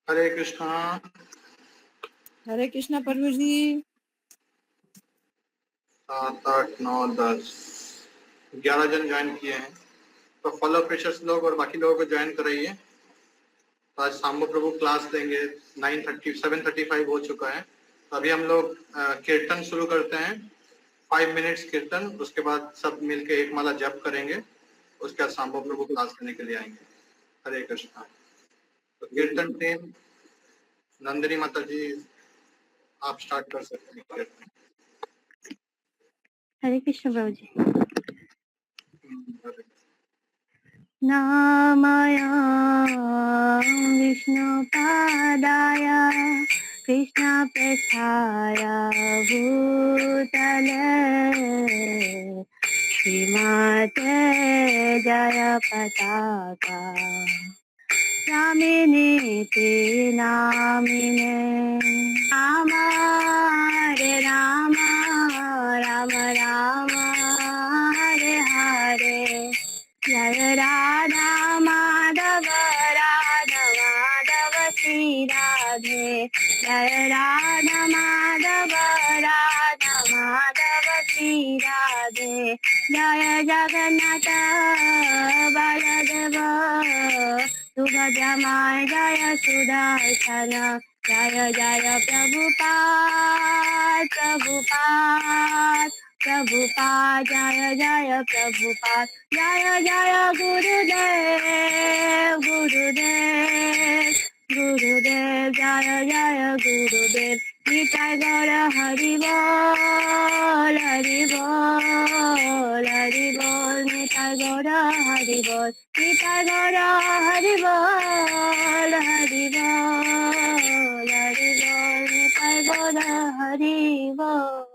हरे कृष्णा। हरे कृष्णा प्रभु जी। 7, 8, 9, 10, 11 जन ज्वाइन किए हैं। तो फॉलो प्रेशर्स लोग और बाकी लोगों को ज्वाइन कराइए। तो आज सांबो प्रभु क्लास देंगे। 7:35 हो चुका है। तो अभी हम लोग कीर्तन शुरू करते हैं। 5 मिनट्स कीर्तन, उसके बाद सब मिलके एक माला जप करेंगे। उसके बाद सांबो प्रभु क्लास करने के लिए आएंगे। हरे कृष्णा। तो कीर्तन टीम, नंदिनी माता जी, आप स्टार्ट कर सकते हैं कीर्तन। हरे कृष्ण प्रभु जी। हरे नामया विष्णुपादाय कृष्णपृष्ठाय भूतले श्रीमते जय पताका स्वामिनीति नामिने राम हरे राम राम राम हरे हरे जय राधा माधव राधा माधव श्री राधे जय राधा माधव राधा माधव श्री राधे जय जगन्नाथ बलदेव सुभद्रमाय जय सुदर्शन जय जय प्रभुपाद प्रभुपाद प्रभुपाद जय जय प्रभुपाद जय जय गुरुदेव गुरुदेव गुरुदेव जय जय गुरुदेव निताय गौर हरि बोल हरि बोल हरि बोल निताय गौर हरि बोल निताय गौर हरि बोल हरि बोल हरि बोल निताय गौर हरि बोल।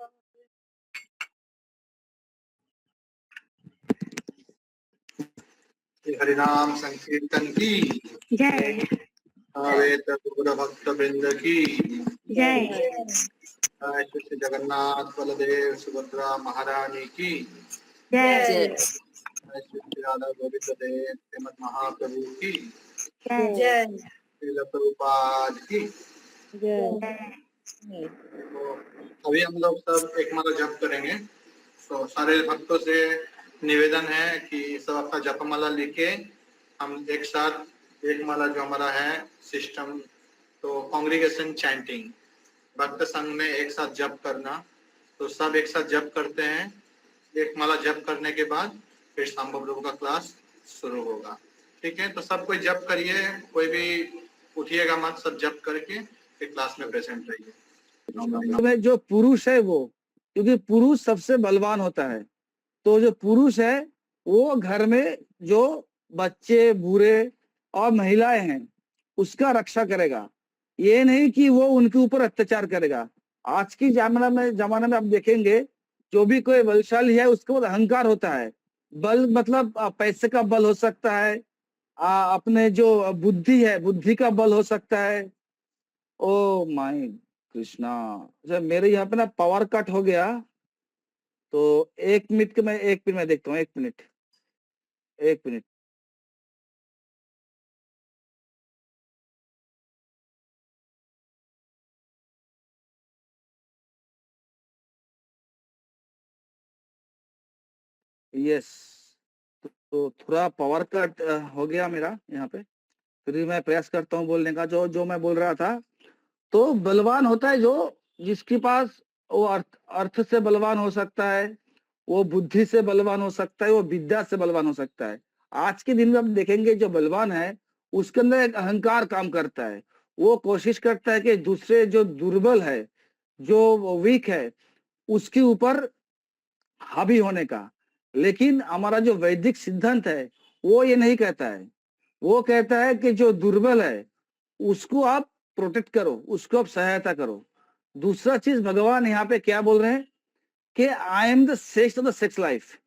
हरिनाम संकीर्तन की जय वेद गुरु भक्त वृंद की जय जय श्री जगन्नाथ बलदेव सुभद्रा महारानी की जय जय श्री राधा गोविंद देव श्रीमद महाप्रभु की जय श्रील प्रभुपाद की। तो अभी हम लोग सब एक माला जप करेंगे। तो सारे भक्तों से निवेदन है कि सब अपना जपमाला लिखे हम एक साथ एक माला जो हमारा है सिस्टम, तो कांग्रेगेशन चैंटिंग भक्त संघ में एक साथ जप करना। तो सब एक साथ जप करते हैं। एक माला जप करने के बाद फिर सांबो प्रभु का क्लास शुरू होगा। ठीक है, तो सब कोई जप करिए, कोई भी उठिएगा मत, सब जप करके फिर क्लास में प्रेजेंट रहिए। में जो पुरुष है वो, क्योंकि पुरुष सबसे बलवान होता है, तो जो पुरुष है वो घर में जो बच्चे बूढ़े और महिलाएं हैं उसका रक्षा करेगा। ये नहीं कि वो उनके ऊपर अत्याचार करेगा। आज की जमाना में आप देखेंगे जो भी कोई बलशाली है उसके बाद अहंकार होता है। बल मतलब पैसे का बल हो सकता है, अपने जो बुद्धि है बुद्धि का बल हो सकता है। ओ माय कृष्णा, जब मेरे यहाँ पे ना पावर कट हो गया तो 1 मिनट के मैं 1 मिनट में देखता हूँ। 1 मिनट 1 मिनट। यस, तो थोड़ा पावर कट हो गया मेरा यहाँ पे। फिर मैं प्रयास करता हूँ बोलने का जो जो मैं बोल रहा था। तो बलवान होता है जो जिसके पास वो अर्थ से बलवान हो सकता है, वो बुद्धि से बलवान हो सकता है, वो विद्या से बलवान हो सकता है। आज के दिन में हम देखेंगे जो बलवान है उसके अंदर एक अहंकार काम करता है। वो कोशिश करता है कि दूसरे जो दुर्बल है, जो वीक है, उसके ऊपर हावी होने का। लेकिन हमारा जो वैदिक सिद्धांत है वो ये नहीं कहता है। वो कहता है कि जो दुर्बल है उसको आप प्रोटेक्ट करो, उसको आप सहायता करो। दूसरा चीज भगवान यहाँ पे क्या बोल रहे हैं कि I am the sex of the sex life.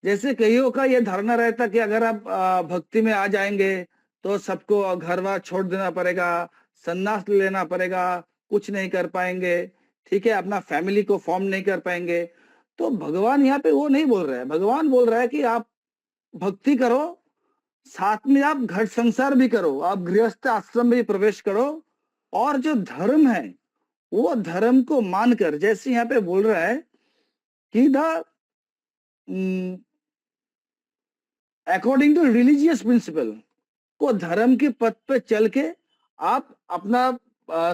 जैसे कईयों का ये धारणा रहता कि अगर आप भक्ति में आ जाएंगे तो सबको घर बार छोड़ देना पड़ेगा, संन्यास लेना पड़ेगा, कुछ नहीं कर पाएंगे, ठीक है, अपना फैमिली को फॉर्म नहीं कर पाएंगे। तो भगवान यहाँ पे वो नहीं बोल रहा है। भगवान बोल रहा है कि आप भक्ति करो, साथ में आप घर संसार भी करो, आप गृहस्थ आश्रम में भी प्रवेश करो, और जो धर्म है वो धर्म को मानकर, जैसे यहाँ पे बोल रहा है कि the according to religious principle, को धर्म के पथ पे चल के आप अपना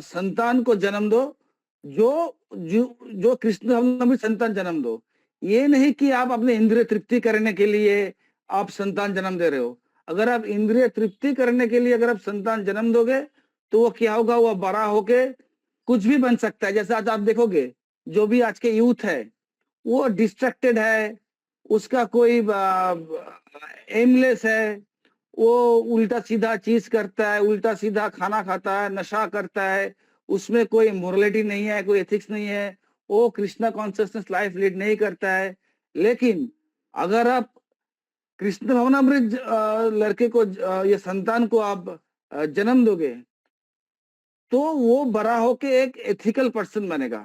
संतान को जन्म दो, जो कृष्ण भगवान भी संतान जन्म दो। ये नहीं कि आप अपने इंद्रिय तृप्ति करने के लिए आप संतान जन्म दे रहे हो। अगर आप इंद्रिय तृप्ति करने के लिए अगर आप संतान जन्म दोगे तो वो क्या होगा, वो बड़ा होके कुछ भी बन सकता है। जैसे आज आप देखोगे जो भी आज के यूथ है वो डिस्ट्रैक्टेड है, उसका कोई एमलेस है, वो उल्टा सीधा चीज करता है, उल्टा सीधा खाना खाता है, नशा करता है, उसमें कोई मोरलिटी नहीं है, कोई एथिक्स नहीं है, वो कृष्णा कॉन्शियसनेस लाइफ लीड नहीं करता है। लेकिन अगर आप कृष्ण भवनामृत लड़के को या संतान को आप जन्म दोगे तो वो बड़ा होके एक एथिकल पर्सन बनेगा।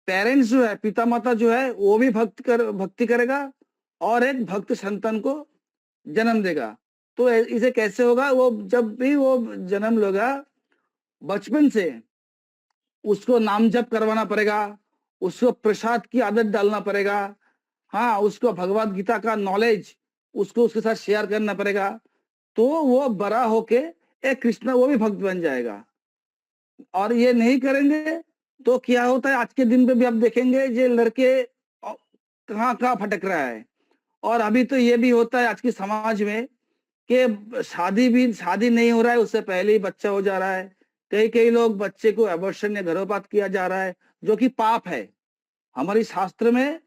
पेरेंट्स जो है, पिता माता जो है, वो भी भक्ति करेगा और एक भक्त संतान को जन्म देगा। तो इसे कैसे होगा, वो जब भी वो जन्म लेगा बचपन से उसको नाम जप करवाना पड़ेगा, उसको प्रसाद की आदत डालना पड़ेगा, हाँ, उसको भगवत गीता का नॉलेज उसको उसके साथ शेयर करना पड़ेगा। तो वो बड़ा होके एक कृष्ण वो भी भक्त बन जाएगा। और ये नहीं करेंगे तो क्या होता है, आज के दिन पे भी आप देखेंगे ये लड़के कहाँ कहाँ भटक रहा है। और अभी तो ये भी होता है आज के समाज में कि शादी नहीं हो रहा है, उससे पहले ही बच्चा हो जा रहा है। कई लोग बच्चे को एबॉर्शन या गर्भपात किया जा रहा है, जो कि पाप है। हमारी शास्त्र में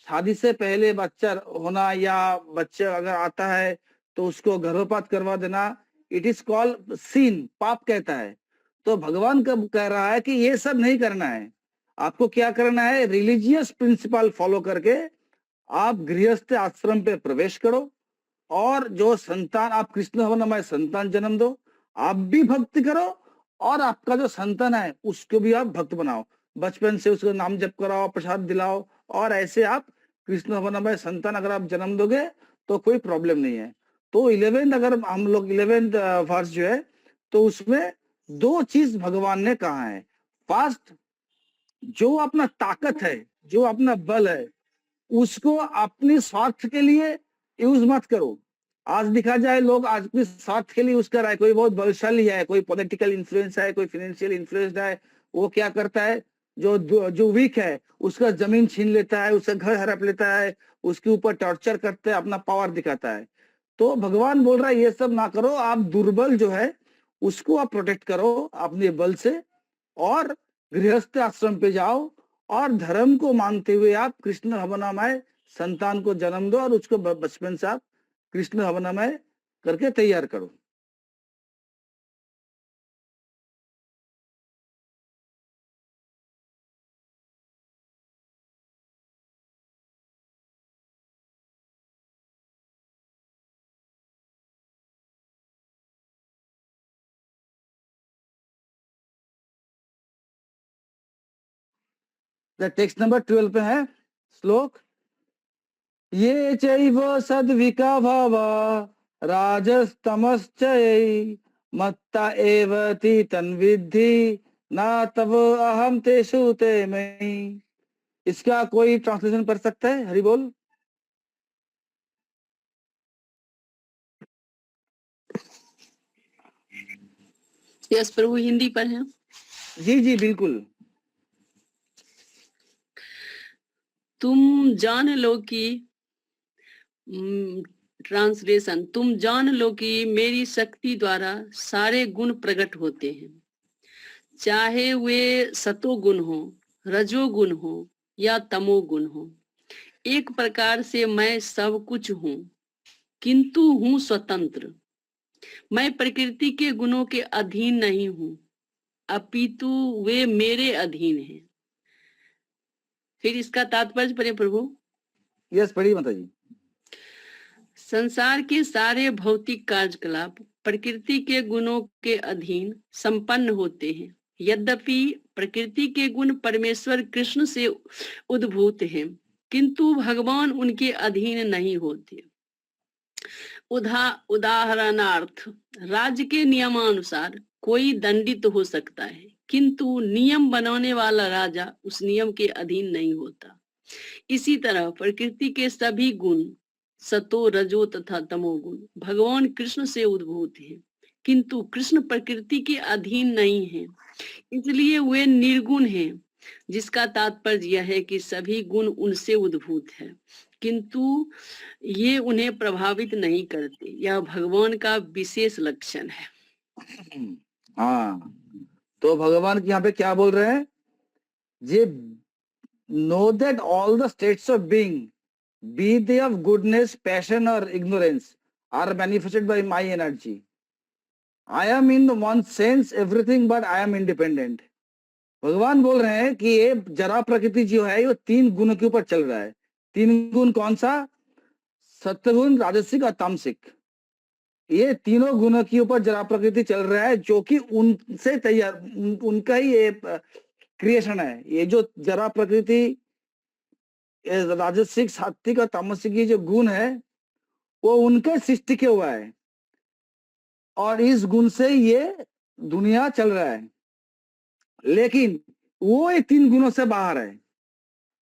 शादी से पहले बच्चा होना या बच्चा अगर आता है तो उसको गर्भपात करवा देना, इट इज कॉल्ड सीन, पाप कहता है। तो भगवान कब कह रहा है कि ये सब नहीं करना है, आपको क्या करना है, रिलीजियस प्रिंसिपल फॉलो करके आप गृहस्थ आश्रम पे प्रवेश करो और जो संतान आप कृष्ण भवनमय संतान जन्म दो, आप भी भक्ति करो और आपका जो संतान है उसको भी आप भक्त बनाओ। बचपन से उसको नाम जप कराओ, प्रसाद दिलाओ, और ऐसे आप कृष्ण भवनमय संतान अगर आप जन्म दोगे तो कोई प्रॉब्लम नहीं है। तो 11th अगर हम लोग 11th वर्ष जो है तो उसमें दो चीज भगवान ने कहा है। फर्स्ट, जो अपना ताकत है, जो अपना बल है, उसको अपने स्वार्थ के लिए यूज मत करो। आज दिखा जाए लोग आज भी स्वार्थ के लिए यूज कर रहा है। कोई बहुत बलशाली है, कोई पॉलिटिकल इन्फ्लुएंस है, कोई फाइनेंशियल इन्फ्लुएंस है, वो क्या करता है, जो वीक है उसका जमीन छीन लेता है, उसका घर हड़प लेता है, उसके ऊपर टॉर्चर करता है, अपना पावर दिखाता है। तो भगवान बोल रहा है ये सब ना करो, आप दुर्बल जो है उसको आप प्रोटेक्ट करो अपने बल से, और गृहस्थ आश्रम पे जाओ और धर्म को मानते हुए आप कृष्ण भवनामय संतान को जन्म दो और उसको बचपन से आप कृष्ण भवनामय करके तैयार करो। टेक्स्ट नंबर 12 पे है श्लोक, ये चैव सद्विका भावा राजस्तमश्चै मत्ता एव तन्विद्धि ना तव अहम तेषु ते मयि। इसका कोई ट्रांसलेशन कर सकता है? हरि बोल। यस प्रभु, हिंदी पर है। जी जी बिल्कुल। तुम जान लो कि ट्रांसलेशन, तुम जान लो कि मेरी शक्ति द्वारा सारे गुण प्रकट होते हैं, चाहे वे सतोगुण हो, रजोगुण हो या तमोगुण हो। एक प्रकार से मैं सब कुछ हूँ, किंतु हूँ स्वतंत्र। मैं प्रकृति के गुणों के अधीन नहीं हूँ, अपितु वे मेरे अधीन हैं। फिर इसका तात्पर्य पढ़े प्रभु। यस पढ़िए माता जी। संसार के सारे भौतिक कार्यकलाप प्रकृति के गुणों के अधीन संपन्न होते हैं। यद्यपि प्रकृति के गुण परमेश्वर कृष्ण से उद्भूत हैं, किंतु भगवान उनके अधीन नहीं होते। उदाहरणार्थ राज्य के नियमानुसार कोई दंडित हो सकता है, किंतु नियम बनाने वाला राजा उस नियम के अधीन नहीं होता। इसी तरह प्रकृति के सभी गुण सतो, रजो तथा तमोगुण भगवान कृष्ण से उद्भूत हैं, किंतु कृष्ण प्रकृति के अधीन नहीं हैं, इसलिए वे निर्गुण हैं। जिसका तात्पर्य यह है कि सभी गुण उनसे उद्भूत है, किंतु ये उन्हें प्रभावित नहीं करते। यह भगवान का विशेष लक्षण है। हाँ, तो भगवान यहाँ पे क्या बोल रहे हैं? ये know that all the states of being, be they of goodness, passion or ignorance, are manifested by my energy. I am in one sense everything, but I am independent. भगवान बोल रहे हैं कि ये जरा प्रकृति जो है वो 3 गुणों के ऊपर चल रहा है। 3 गुण कौन सा? सत्वगुण, राजसिक और तामसिक। ये तीनों गुणों के ऊपर जरा प्रकृति चल रहा है, जो कि उनसे तैयार, उनका ही ये क्रिएशन है। ये जो जरा प्रकृति, राजसिक, सात्विक और तामसिक ये जो गुण है वो उनके सृष्टि के हुआ है, और इस गुण से ये दुनिया चल रहा है। लेकिन वो ये 3 गुणों से बाहर है।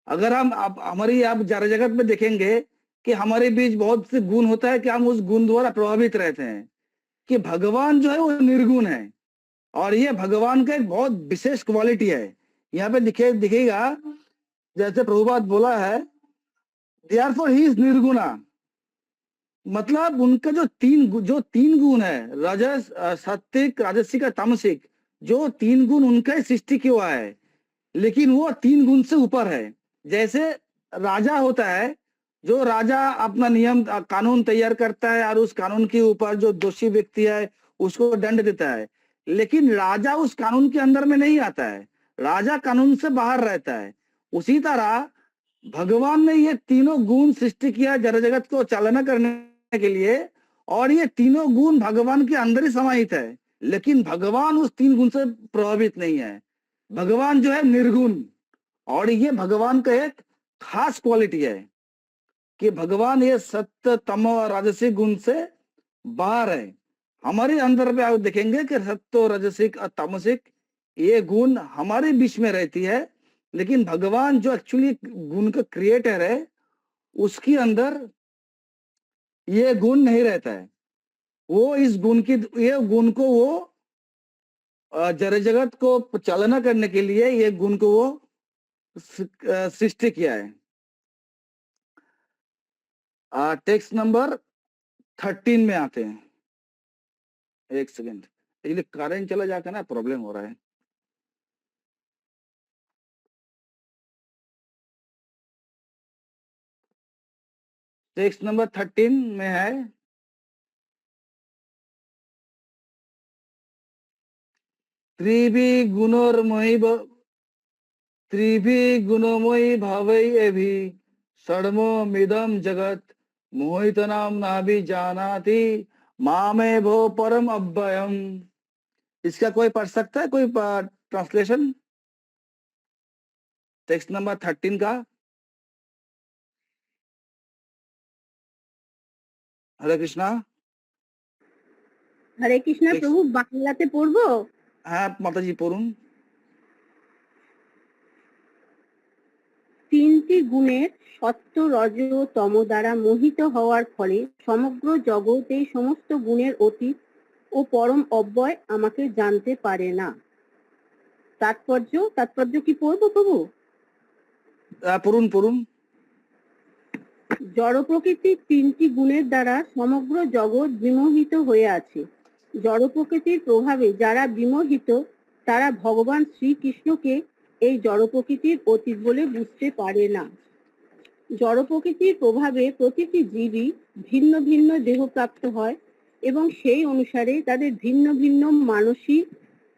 अगर हम हमारी आप जरा जगत में देखेंगे कि हमारे बीच बहुत से गुण होता है कि हम उस गुण द्वारा प्रभावित रहते हैं। कि भगवान जो है वो निर्गुण है, और ये भगवान का एक बहुत विशेष क्वालिटी है। यहाँ पे दिखेगा जैसे प्रभुपाद बोला है, therefore he is निर्गुणा। मतलब उनका जो तीन गुण है, रजस, सात्विक, राजसिक और तामसिक, जो 3 गुण उनका ही सृष्टि किया हुआ है, लेकिन वो 3 गुण से ऊपर है। जैसे राजा होता है, जो राजा अपना नियम कानून तैयार करता है और उस कानून के ऊपर जो दोषी व्यक्ति है उसको दंड देता है, लेकिन राजा उस कानून के अंदर में नहीं आता है, राजा कानून से बाहर रहता है। उसी तरह भगवान ने ये तीनों गुण सृष्टि किया जड़ जगत को चालना करने के लिए, और ये तीनों गुण भगवान के अंदर ही समाहित है, लेकिन भगवान उस 3 गुण से प्रभावित नहीं है। भगवान जो है निर्गुण, और ये भगवान का एक खास क्वालिटी है कि भगवान ये सत्य, तम और राजसिक गुण से बाहर है। हमारे अंदर में आप देखेंगे कि सत्य, राजसिक और तामसिक ये गुण हमारे बीच में रहती है, लेकिन भगवान जो एक्चुअली गुण का क्रिएटर है उसके अंदर ये गुण नहीं रहता है। वो इस गुण की, ये गुण को वो जड़ जगत को चालना करने के लिए ये गुण को वो सृष्टि किया है। टेक्स्ट नंबर 13 में आते हैं। एक सेकेंड, इसलिए करंट चला जाकर ना प्रॉब्लम हो रहा है। टेक्स्ट नंबर 13 में है, त्रिभी गुणोमयी भावै एभि षड्मो मिदम जगत मोहितनाम नाभि जानाति मामे भो परम अव्ययम। इसका कोई पढ़ सकता है, कोई ट्रांसलेशन टेक्स्ट नंबर 13 का? हरे कृष्णा। হরে কৃষ্ণ প্রভু, বাংলাতে পড়বো? হ্যাঁ মাতাজি পড়ুন। 3টি গুণের সত্য, রজ ও তম দ্বারা মোহিত হওয়ার ফলে সমগ্র জগৎ এই সমস্ত গুণের অতীত ও পরম অব্যয় আমাকে জানতে পারে না। তাৎপর্য কি পড়বো প্রভু? পড়ুন। জড় প্রকৃতির 3টি গুণের দ্বারা সমগ্র জগৎ বিমোহিত হয়ে আছে। জড় প্রকৃতির প্রভাবে যারা বিমোহিত তারা ভগবান শ্রীকৃষ্ণকে এই জড় প্রকৃতির অতীত বলে বুঝতে পারে না। জড় প্রকৃতির প্রভাবে প্রতিটি জীবই ভিন্ন ভিন্ন দেহ প্রাপ্ত হয় এবং সেই অনুসারে তাদের ভিন্ন ভিন্ন মানসিক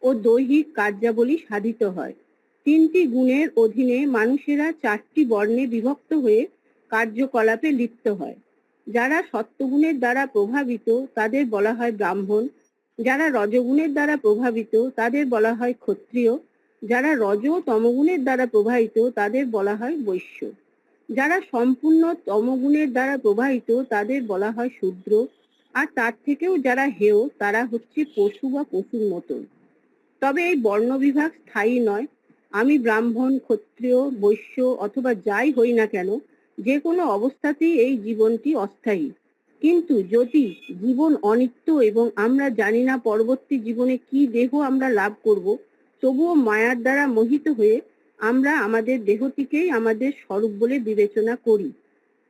ও দৈহিক কার্যাবলী সাধিত হয়। 3টি গুণের অধীনে মানুষেরা 4টি বর্ণে বিভক্ত হয়ে কার্যকলাপে লিপ্ত হয়। যারা সত্যগুণের দ্বারা প্রভাবিত তাদের বলা হয় ব্রাহ্মণ, যারা রজগুণের দ্বারা প্রভাবিত তাদের বলা হয় ক্ষত্রিয়, যারা রজ ও তমগুণের দ্বারা প্রভাবিত তাদের বলা হয় বৈশ্য, যারা সম্পূর্ণ তমগুণের দ্বারা প্রভাবিত তাদের বলা হয় শূদ্র, আর তার থেকেও যারা হেয় তারা হচ্ছে পশু বা পশুর মতন। তবে এই বর্ণ বিভাগ স্থায়ী নয়। আমি ব্রাহ্মণ, ক্ষত্রিয়, বৈশ্য অথবা যাই হই না কেন, যে কোনো অবস্থাতেই এই জীবনটি অস্থায়ী। কিন্তু যদি জীবন অনিত্য এবং আমরা জানি না পরবর্তী জীবনে কি দেহ আমরা লাভ করব, তবুও মায়ার দ্বারা মোহিত হয়ে আমরা আমাদের দেহটিকেই আমাদের স্বরূপ বলে বিবেচনা করি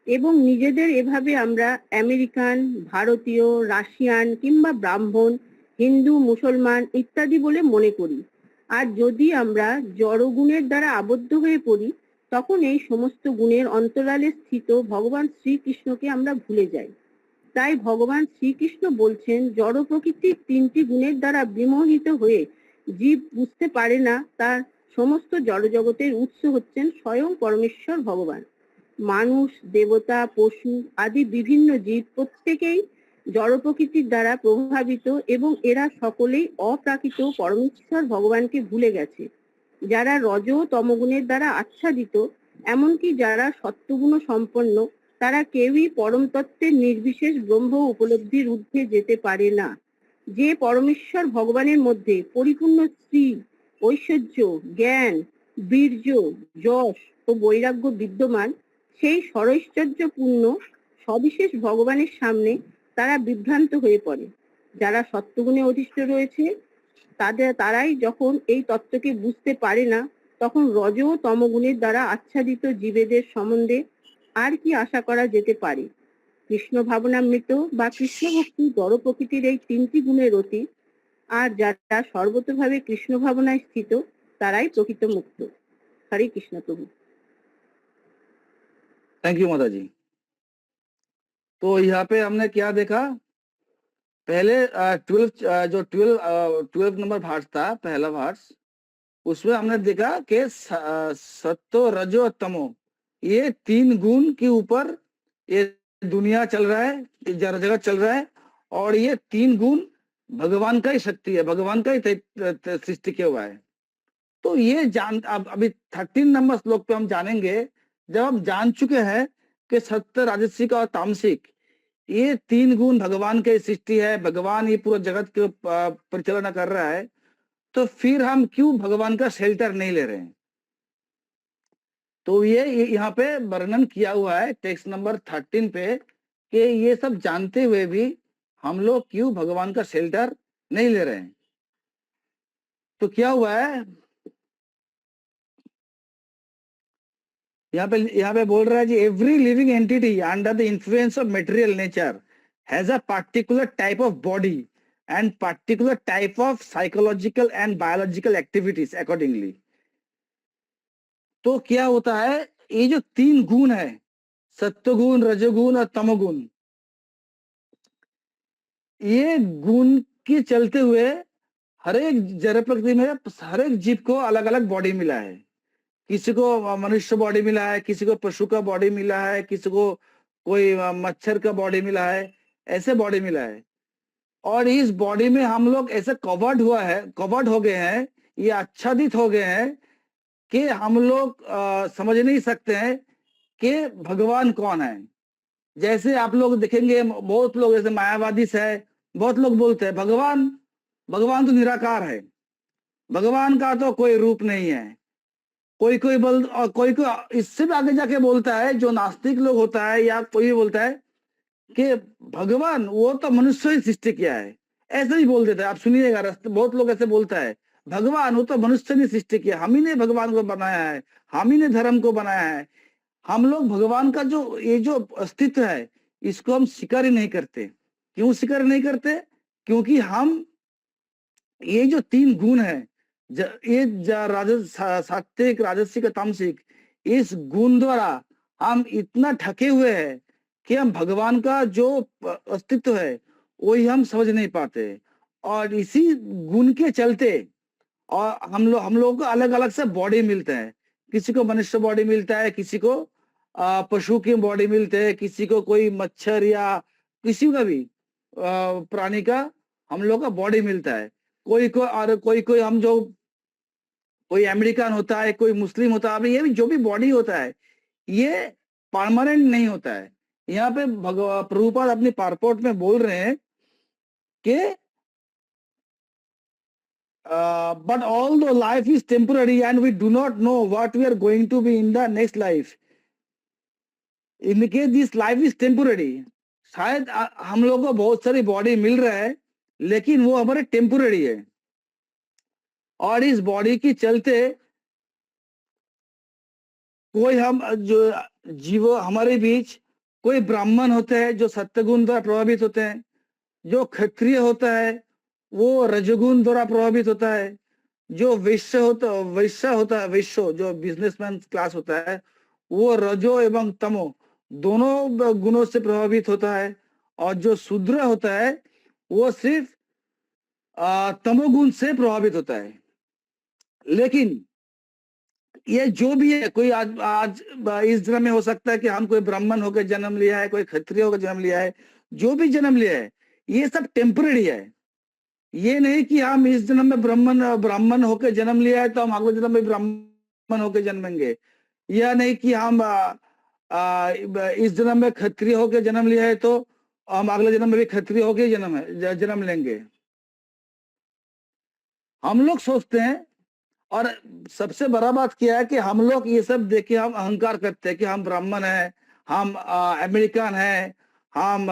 এবং নিজেদের এভাবে আমরা আমেরিকান, ভারতীয়, রাশিয়ান কিংবা ব্রাহ্মণ, হিন্দু, মুসলমান ইত্যাদি বলে মনে করি। আর যদি আমরা জড়গুণের দ্বারা আবদ্ধ হয়ে পড়ি, তখন এই সমস্ত গুণের অন্তরালে স্থিত ভগবান শ্রীকৃষ্ণকে আমরা ভুলে যাই। তাই ভগবান শ্রীকৃষ্ণ বলছেন, জড় প্রকৃতির 3টি গুণের দ্বারা বিমোহিত হয়ে জীব বুঝতে পারে না তার সমস্ত জড়জগতের উৎস হচ্ছেন স্বয়ং পরমেশ্বর ভগবান। মানুষ, দেবতা, পশু আদি বিভিন্ন জীব প্রত্যেকেই জড় প্রকৃতির দ্বারা প্রভাবিত এবং এরা সকলেই অপ্রাকৃত পরমেশ্বর ভগবানকে ভুলে গেছে। যারা রজ ও তমগুণের দ্বারা আচ্ছাদিত, এমনকি যারা সত্ত্বগুণ সম্পন্ন, তারা কেউই পরম তত্ত্বের নির্বিশেষ ব্রহ্ম উপলব্ধির ঊর্ধ্বে যেতে পারে না। যে পরমেশ্বর ভগবানের মধ্যে পরিপূর্ণ শ্রী, ঐশ্বর্য, জ্ঞান, বীর্য, যশ ও বৈরাগ্য বিদ্যমান, সেই সরৈশ্বর্যপূর্ণ সবিশেষ ভগবানের সামনে তারা বিভ্রান্ত হয়ে পড়ে। যারা সত্ত্বগুণে অধিষ্ঠ রয়েছে তারাই যখন এই তত্ত্বকে বুঝতে পারে না, তখন রজ ও তমগুণের দ্বারা আচ্ছাদিত জীবেদের সম্বন্ধে আর কি আশা করা যেতে পারে? কৃষ্ণ ভাবনামৃত বা কৃষ্ণ ভক্তি জড় প্রকৃতির এই 3টি গুণের অতীত, আর যারা সর্বতভাবে কৃষ্ণ ভাবনায় স্থিত তারাই প্রকৃত মুক্ত। হরে কৃষ্ণ প্রভু। थैंक यू माता जी। तो यहाँ पे हमने क्या देखा, पहले 12 नंबर भार्स था, पहला भार्स, उसमें हमने देखा कि सत्तो, रजो, तमो, ये 3 गुण के ऊपर ये दुनिया चल रहा है, ये जगत चल रहा है, और ये 3 गुण भगवान का ही शक्ति है, भगवान का ही सृष्टि किया हुआ है। तो ये अब अभी 13 नंबर श्लोक पे हम जानेंगे, जब हम जान चुके हैं कि सत्य, राजसिक और तामसिक ये 3 गुण भगवान की सृष्टि है, भगवान ये पूरा जगत के परिचालना कर रहा है, तो फिर हम क्यों भगवान का शेल्टर नहीं ले रहे हैं? तो ये यहाँ पे वर्णन किया हुआ है टेक्स्ट नंबर 13 पे कि ये सब जानते हुए भी हम लोग क्यों भगवान का शेल्टर नहीं ले रहे हैं। तो क्या हुआ है, यहाँ पे बोल रहा है जी, every living entity under the influence of material nature has a particular type of body and particular type of psychological and biological activities accordingly. तो क्या होता है, ये जो 3 गुण है, सत्वगुण, रजोगुण और तमोगुण, ये गुण के चलते हुए हर एक जड़ प्रकृति में हर एक जीव को अलग अलग बॉडी मिला है। किसी को मनुष्य बॉडी मिला है, किसी को पशु का बॉडी मिला है, किसी को कोई मच्छर का बॉडी मिला है, ऐसे बॉडी मिला है। और इस बॉडी में हम लोग ऐसे कवर्ड हो गए हैं, ये आच्छादित हो गए हैं कि हम लोग समझ नहीं सकते हैं कि भगवान कौन है। जैसे आप लोग देखेंगे, बहुत लोग जैसे मायावादी है, बहुत लोग बोलते हैं भगवान तो निराकार है, भगवान का तो कोई रूप नहीं है। कोई इससे भी आगे जाके बोलता है, जो नास्तिक लोग होता है या कोई भी बोलता है कि भगवान वो तो मनुष्य ही सृष्टि किया है, ऐसे ही बोल देता है। आप सुनिएगा, बहुत लोग ऐसे बोलता है, भगवान वो तो मनुष्य ने सृष्टि किया, हम ही ने भगवान को बनाया है, हम ही ने धर्म को बनाया है। हम लोग भगवान का ये जो अस्तित्व है, इसको हम स्वीकार ही नहीं करते। क्यों स्वीकार नहीं करते? क्योंकि हम ये जो 3 गुण है, ये सात्विक, राजसिक, तामसिक, इस गुण द्वारा हम इतना ठके हुए हैं कि हम भगवान का जो अस्तित्व है वही हम समझ नहीं पाते। और इसी गुण के चलते और हम लोगों को अलग अलग से बॉडी मिलते हैं। किसी को मनुष्य बॉडी मिलता है, किसी को पशु की बॉडी मिलते हैं, किसी को कोई मच्छर या किसी का भी प्राणी का हम लोग का बॉडी मिलता है। कोई हम जो कोई अमेरिकन होता है, कोई मुस्लिम होता है, ये भी जो भी बॉडी होता है ये परमानेंट नहीं होता है, यहाँ पे प्रभुपाद अपनी पारपोर्ट में बोल रहे हैं कि but although life is temporary and we do not know what we are going to be in the next life, in case this life is temporary, शायद हम लोगों को बहुत सारी बॉडी मिल रहा है लेकिन वो हमारे टेम्पोररी है, और इस बॉडी की चलते कोई हम जो जीव हमारे बीच कोई ब्राह्मण होते हैं जो सत्यगुण द्वारा प्रभावित होते हैं, जो क्षत्रिय होता है वो रजगुण द्वारा प्रभावित होता है, जो वैश्य होता है वैश्य जो बिजनेसमैन क्लास होता है वो रजो एवं तमो दोनों गुणों से प्रभावित होता है, और जो शूद्र होता है वो सिर्फ तमोगुण से प्रभावित होता है। लेकिन ये जो भी है, कोई आज इस जन्म में हो सकता है कि हम कोई ब्राह्मण होकर जन्म लिया है, कोई क्षत्रिय होकर जन्म लिया है, जो भी जन्म लिया है ये सब टेम्पररी है। ये नहीं कि हम इस जन्म में ब्राह्मण होकर जन्म लिया है तो हम अगले जन्म में ब्राह्मण होकर जन्मेंगे, या नहीं कि हम इस जन्म में क्षत्रिय होकर जन्म लिया है तो हम अगले जन्म में भी क्षत्रिय होकर जन्म लेंगे। हम लोग सोचते हैं, और सबसे बड़ा बात क्या है कि हम लोग ये सब देख के हम अहंकार करते हैं कि हम ब्राह्मण हैं, हम अमेरिकन हैं, हम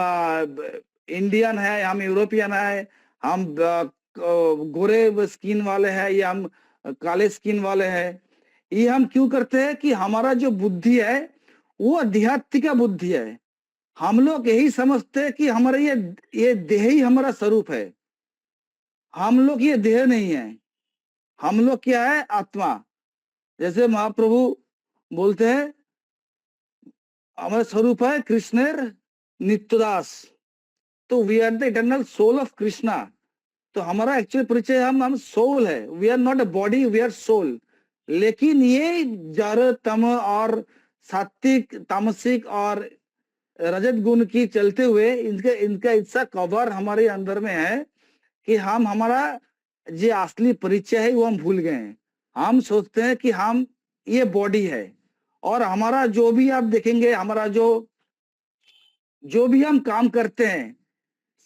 इंडियन हैं, हम यूरोपियन हैं, हम गोरे स्किन वाले हैं या हम काले स्किन वाले हैं। ये हम क्यों करते हैं कि हमारा जो बुद्धि है वो आध्यात्मिक बुद्धि है। हम लोग यही समझते हैं कि हमारा ये देह ही हमारा स्वरूप है। हम लोग ये देह नहीं है, हम लोग क्या है? आत्मा। जैसे महाप्रभु बोलते हैं हमारा स्वरूप है कृष्णेर नित्यदास, तो we are the eternal soul of Krishna. तो हमारा एक्चुअल परिचय हम सोल है, we are not a body, we are soul. लेकिन ये जड़ तम और सात्विक तामसिक और रजत गुण की चलते हुए इनका ऐसा कवर हमारे अंदर में है कि हम हमारा जो असली परिचय है वो हम भूल गए हैं। हम सोचते हैं कि हम ये बॉडी है, और हमारा जो भी आप देखेंगे, हमारा जो भी हम काम करते हैं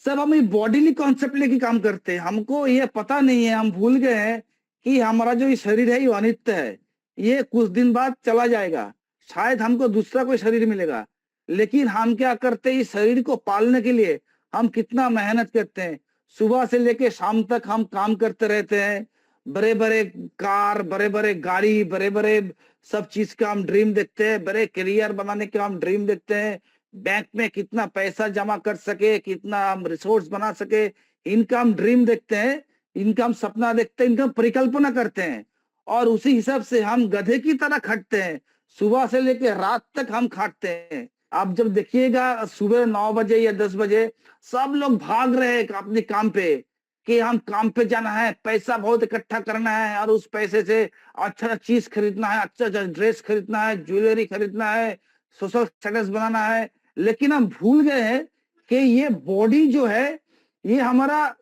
सब हम ये बॉडीली कॉन्सेप्ट लेके काम करते हैं। हमको ये पता नहीं है, हम भूल गए हैं कि हमारा जो ये शरीर है ये अनित्य है, ये कुछ दिन बाद चला जाएगा, शायद हमको दूसरा कोई शरीर मिलेगा। लेकिन हम क्या करते हैं, इस शरीर को पालने के लिए हम कितना मेहनत करते हैं। सुबह से लेके शाम तक हम काम करते रहते हैं, बड़े बड़े कार, बड़े बड़े गाड़ी, बड़े बड़े सब चीज का हम ड्रीम देखते हैं, बड़े करियर बनाने का हम ड्रीम देखते हैं, बैंक में कितना पैसा जमा कर सके, कितना हम रिसोर्स बना सके, इनका हम ड्रीम देखते हैं, इनका हम सपना देखते हैं, इनका परिकल्पना करते हैं, और उसी हिसाब से हम गधे की तरह खटते हैं। सुबह से लेके रात तक हम खाटते हैं। आप जब देखिएगा सुबह 9 बजे या 10 बजे सब लोग भाग रहे हैं अपने काम पे, कि हम काम पे जाना है, पैसा बहुत इकट्ठा करना है, और उस पैसे से अच्छा चीज खरीदना है, अच्छा ड्रेस खरीदना है, ज्वेलरी खरीदना है, सोशल स्टेटस बनाना है। लेकिन हम भूल गए हैं कि ये बॉडी जो है ये हमारा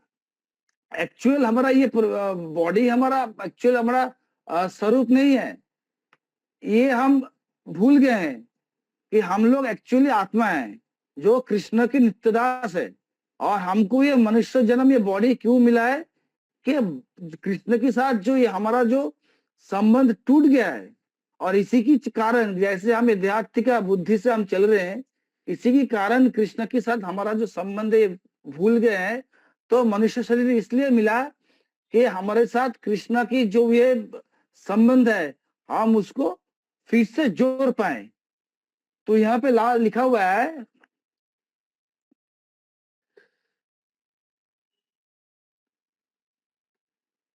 एक्चुअल, हमारा ये बॉडी हमारा एक्चुअल हमारा स्वरूप नहीं है। ये हम भूल गए हैं कि हम लोग एक्चुअली आत्मा है जो कृष्ण की नित्यदास है, और हमको ये मनुष्य जन्म, ये बॉडी क्यों मिला है कि कृष्ण के साथ जो ये हमारा जो संबंध टूट गया है, और इसी की कारण जैसे हम आध्यात्मिक बुद्धि से हम चल रहे हैं, इसी के कारण कृष्ण के साथ हमारा जो संबंध है भूल गए हैं। तो मनुष्य शरीर इसलिए मिला कि हमारे साथ कृष्ण की जो ये संबंध है हम उसको फिर से जोड़ पाए। तो यहाँ पे लिखा हुआ है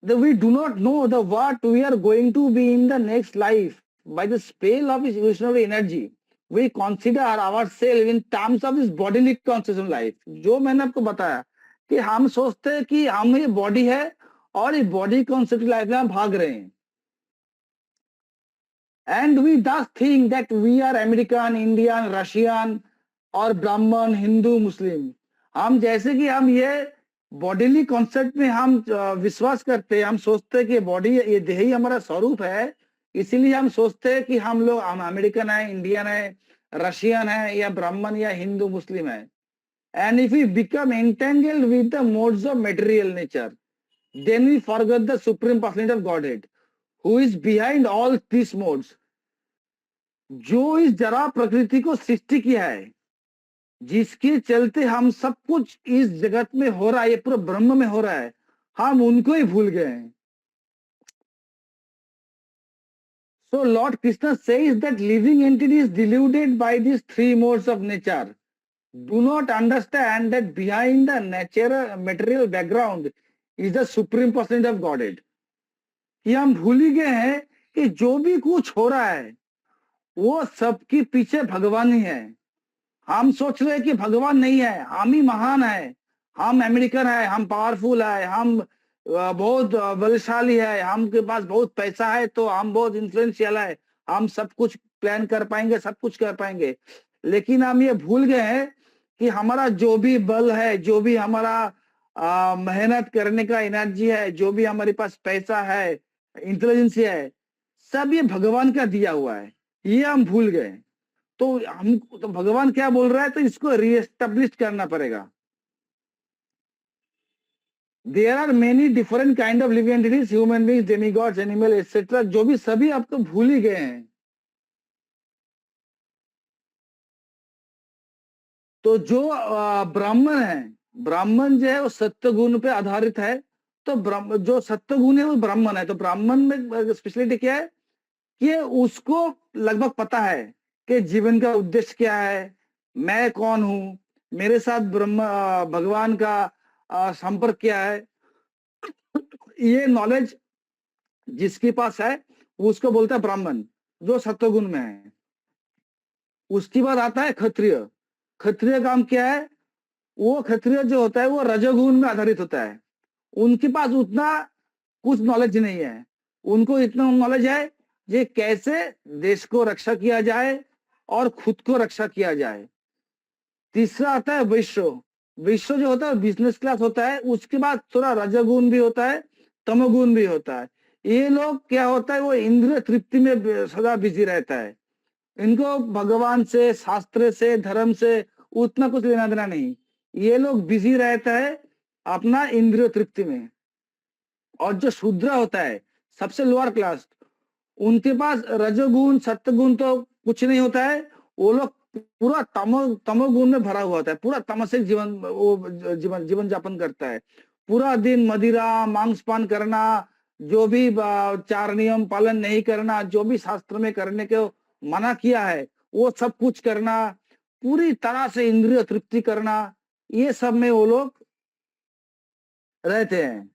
that we do not know the what we are going to be in the next life. By the spell of his visionary energy, we consider ourselves in terms of this bodily consciousness life. जो मैंने आपको बताया कि हम सोचते हैं कि हम ये बॉडी है और ये बॉडी कॉन्सेप्ट लाइफ में हम भाग रहे हैं। And we thus think that we are American, Indian, Russian और ब्राह्मण, हिंदू, मुस्लिम। हम जैसे कि हम ये बॉडीली कॉन्सेप्ट में हम विश्वास करते हैं, हम सोचते हैं कि बॉडी ये देह ही हमारा स्वरूप है, इसीलिए हम सोचते हैं कि हम लोग अमेरिकन है, इंडियन है, रशियन है या ब्राह्मण या हिंदू मुस्लिम है, and if we become entangled with the modes of material nature, then we forget the supreme personality of Godhead, who is behind all these modes. जो इस जरा प्रकृति को सृष्टि किया है, जिसके चलते हम सब कुछ इस जगत में हो रहा है, ये पूरा ब्रह्म में हो रहा है, हम उनको ही भूल गए हैं. So Lord Krishna says that living entity is deluded by these three modes of nature. Do not understand that behind the natural material background is the supreme personality of Godhead. कि हम भूल ही गए हैं कि जो भी कुछ हो रहा है वो सबके पीछे भगवान ही है. हम सोच रहे हैं कि भगवान नहीं है, हम ही महान है, हम अमेरिकन है, हम पावरफुल है, हम बहुत बलशाली है, हमके पास बहुत पैसा है, तो हम बहुत इन्फ्लुएंशियल है, हम सब कुछ प्लान कर पाएंगे, सब कुछ कर पाएंगे. लेकिन हम ये भूल गए हैं कि हमारा जो भी बल है, जो भी हमारा मेहनत करने का एनर्जी है, जो भी हमारे पास पैसा है, इंटेलिजेंस है, सब ये भगवान का दिया हुआ है. ये हम भूल गए. तो हम तो भगवान क्या बोल रहा है, तो इसको रीएस्टेब्लिश करना पड़ेगा. There are many different kind of living entities, human beings, demigods, animal, etc. जो भी सभी आप तो भूल ही गए हैं. तो जो ब्राह्मण है, ब्राह्मण जो है वो सत्य गुण पे आधारित है. तो जो सत्य गुण है वो ब्राह्मण है. तो ब्राह्मण में स्पेशलिटी क्या है कि उसको लगभग पता है कि जीवन का उद्देश्य क्या है, मैं कौन हूं, मेरे साथ भगवान का संपर्क क्या है. ये नॉलेज जिसके पास है उसको बोलता है ब्राह्मण, जो सत्वगुण में है. उसके बाद आता है क्षत्रिय. क्षत्रिय काम क्या है, वो क्षत्रिय जो होता है वो रजोगुण में आधारित होता है. उनके पास उतना कुछ नॉलेज नहीं है. उनको इतना नॉलेज है कि कैसे देश को रक्षा किया जाए और खुद को रक्षा किया जाए. तीसरा आता है वैश्य. वैश्य जो होता है बिजनेस क्लास होता है. उसके बाद थोड़ा रजोगुण भी होता है, तमोगुण भी होता है. ये लोग क्या होता है, वो इंद्रिय तृप्ति में सदा बिजी रहता है. इनको भगवान से, शास्त्र से, धर्म से उतना कुछ लेना देना नहीं. ये लोग बिजी रहता है अपना इंद्रिय तृप्ति में. और जो शूद्र होता है, सबसे लोअर क्लास, उनके पास रजोगुण सत्वगुण तो कुछ नहीं होता है. वो लोग पूरा तमोगुण में भरा हुआ होता है. पूरा तमसिक जीवन जापन करता है. पूरा दिन मदिरा, मांसपान करना, जो भी 4 नियम पालन नहीं करना, जो भी शास्त्र में करने को मना किया है वो सब कुछ करना, पूरी तरह से इंद्रिय तृप्ति करना, ये सब में वो लोग रहते हैं.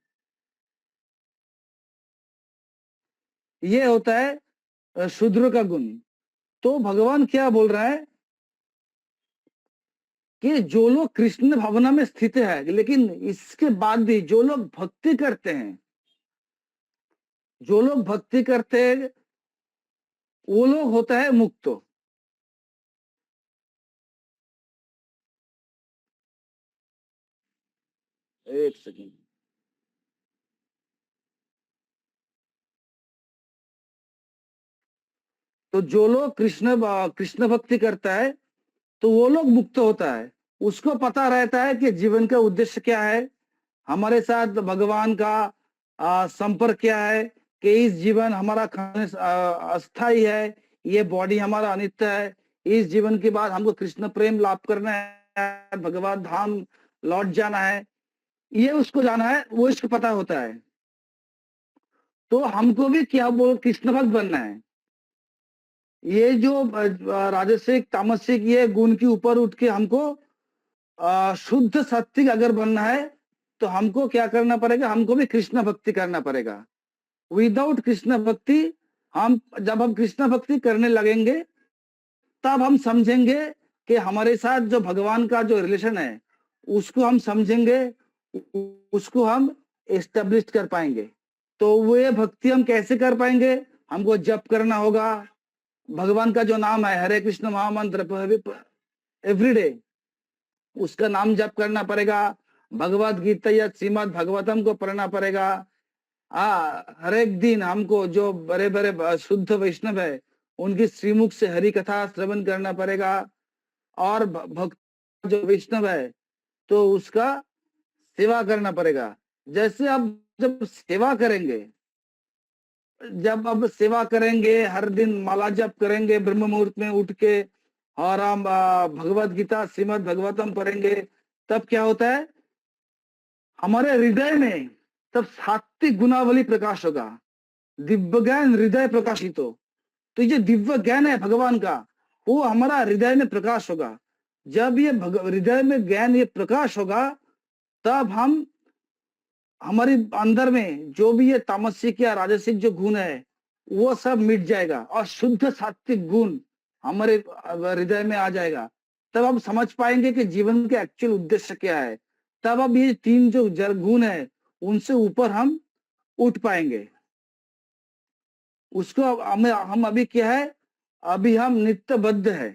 ये होता है शूद्र का गुण. तो भगवान क्या बोल रहा है कि जो लोग कृष्ण भावना में स्थित है, लेकिन इसके बाद भी जो लोग भक्ति करते हैं, जो लोग भक्ति करते हैं वो लोग होता है मुक्त. एक सेकेंड. तो जो लोग कृष्ण भक्ति करता है तो वो लोग मुक्त होता है. उसको पता रहता है कि जीवन का उद्देश्य क्या है, हमारे साथ भगवान का संपर्क क्या है, कि इस जीवन हमारा अस्थाई है, ये बॉडी हमारा अनित्य है, इस जीवन के बाद हमको कृष्ण प्रेम लाभ करना है, भगवान धाम लौट जाना है, ये उसको जाना है, वो इसको पता होता है. तो हमको भी क्या बोल कृष्ण भक्त बनना है. ये जो राजसिक तामसिक ये गुण के ऊपर उठ के हमको शुद्ध सात्विक अगर बनना है तो हमको क्या करना पड़ेगा, हमको भी कृष्ण भक्ति करना पड़ेगा. विदाउट कृष्ण भक्ति, जब हम कृष्ण भक्ति करने लगेंगे तब हम समझेंगे कि हमारे साथ जो भगवान का जो रिलेशन है उसको हम समझेंगे, उसको हम एस्टेब्लिश कर पाएंगे. तो वो भक्ति हम कैसे कर पाएंगे, हमको जप करना होगा. भगवान का जो नाम है हरे कृष्ण महामंत्र एवरीडे, उसका नाम जप करना पड़ेगा. भगवत गीता या श्रीमद् भागवतम को पढ़ना पड़ेगा. हर एक दिन हमको जो बड़े बड़े शुद्ध वैष्णव है उनकी श्रीमुख से हरि कथा श्रवण करना पड़ेगा। और भक्त जो वैष्णव है तो उसका सेवा करना पड़ेगा। जैसे अब जब सेवा करेंगे, जब अब सेवा करेंगे, हर दिन माला जप करेंगे, ब्रह्म मुहूर्त में उठ के, और हम भगवत गीता श्रीमद् भगवतम पढ़ेंगे, तब क्या होता है, हमारे हृदय में तब सात्विक गुणावली प्रकाश होगा, दिव्य ज्ञान हृदय प्रकाशित हो। तो ये दिव्य ज्ञान है भगवान का, वो हमारा हृदय में प्रकाश होगा। जब ये हृदय में ज्ञान ये प्रकाश होगा, तब हम हमारे अंदर में जो भी ये तामसिक या राजसिक जो गुण है वो सब मिट जाएगा और शुद्ध सात्विक गुण हमारे हृदय में आ जाएगा। तब हम समझ पाएंगे कि जीवन के एक्चुअल उद्देश्य क्या है। तब अब ये तीन जो गुण है उनसे ऊपर हम उठ पाएंगे। उसको हम अभी क्या है, अभी हम नित्यबद्ध है।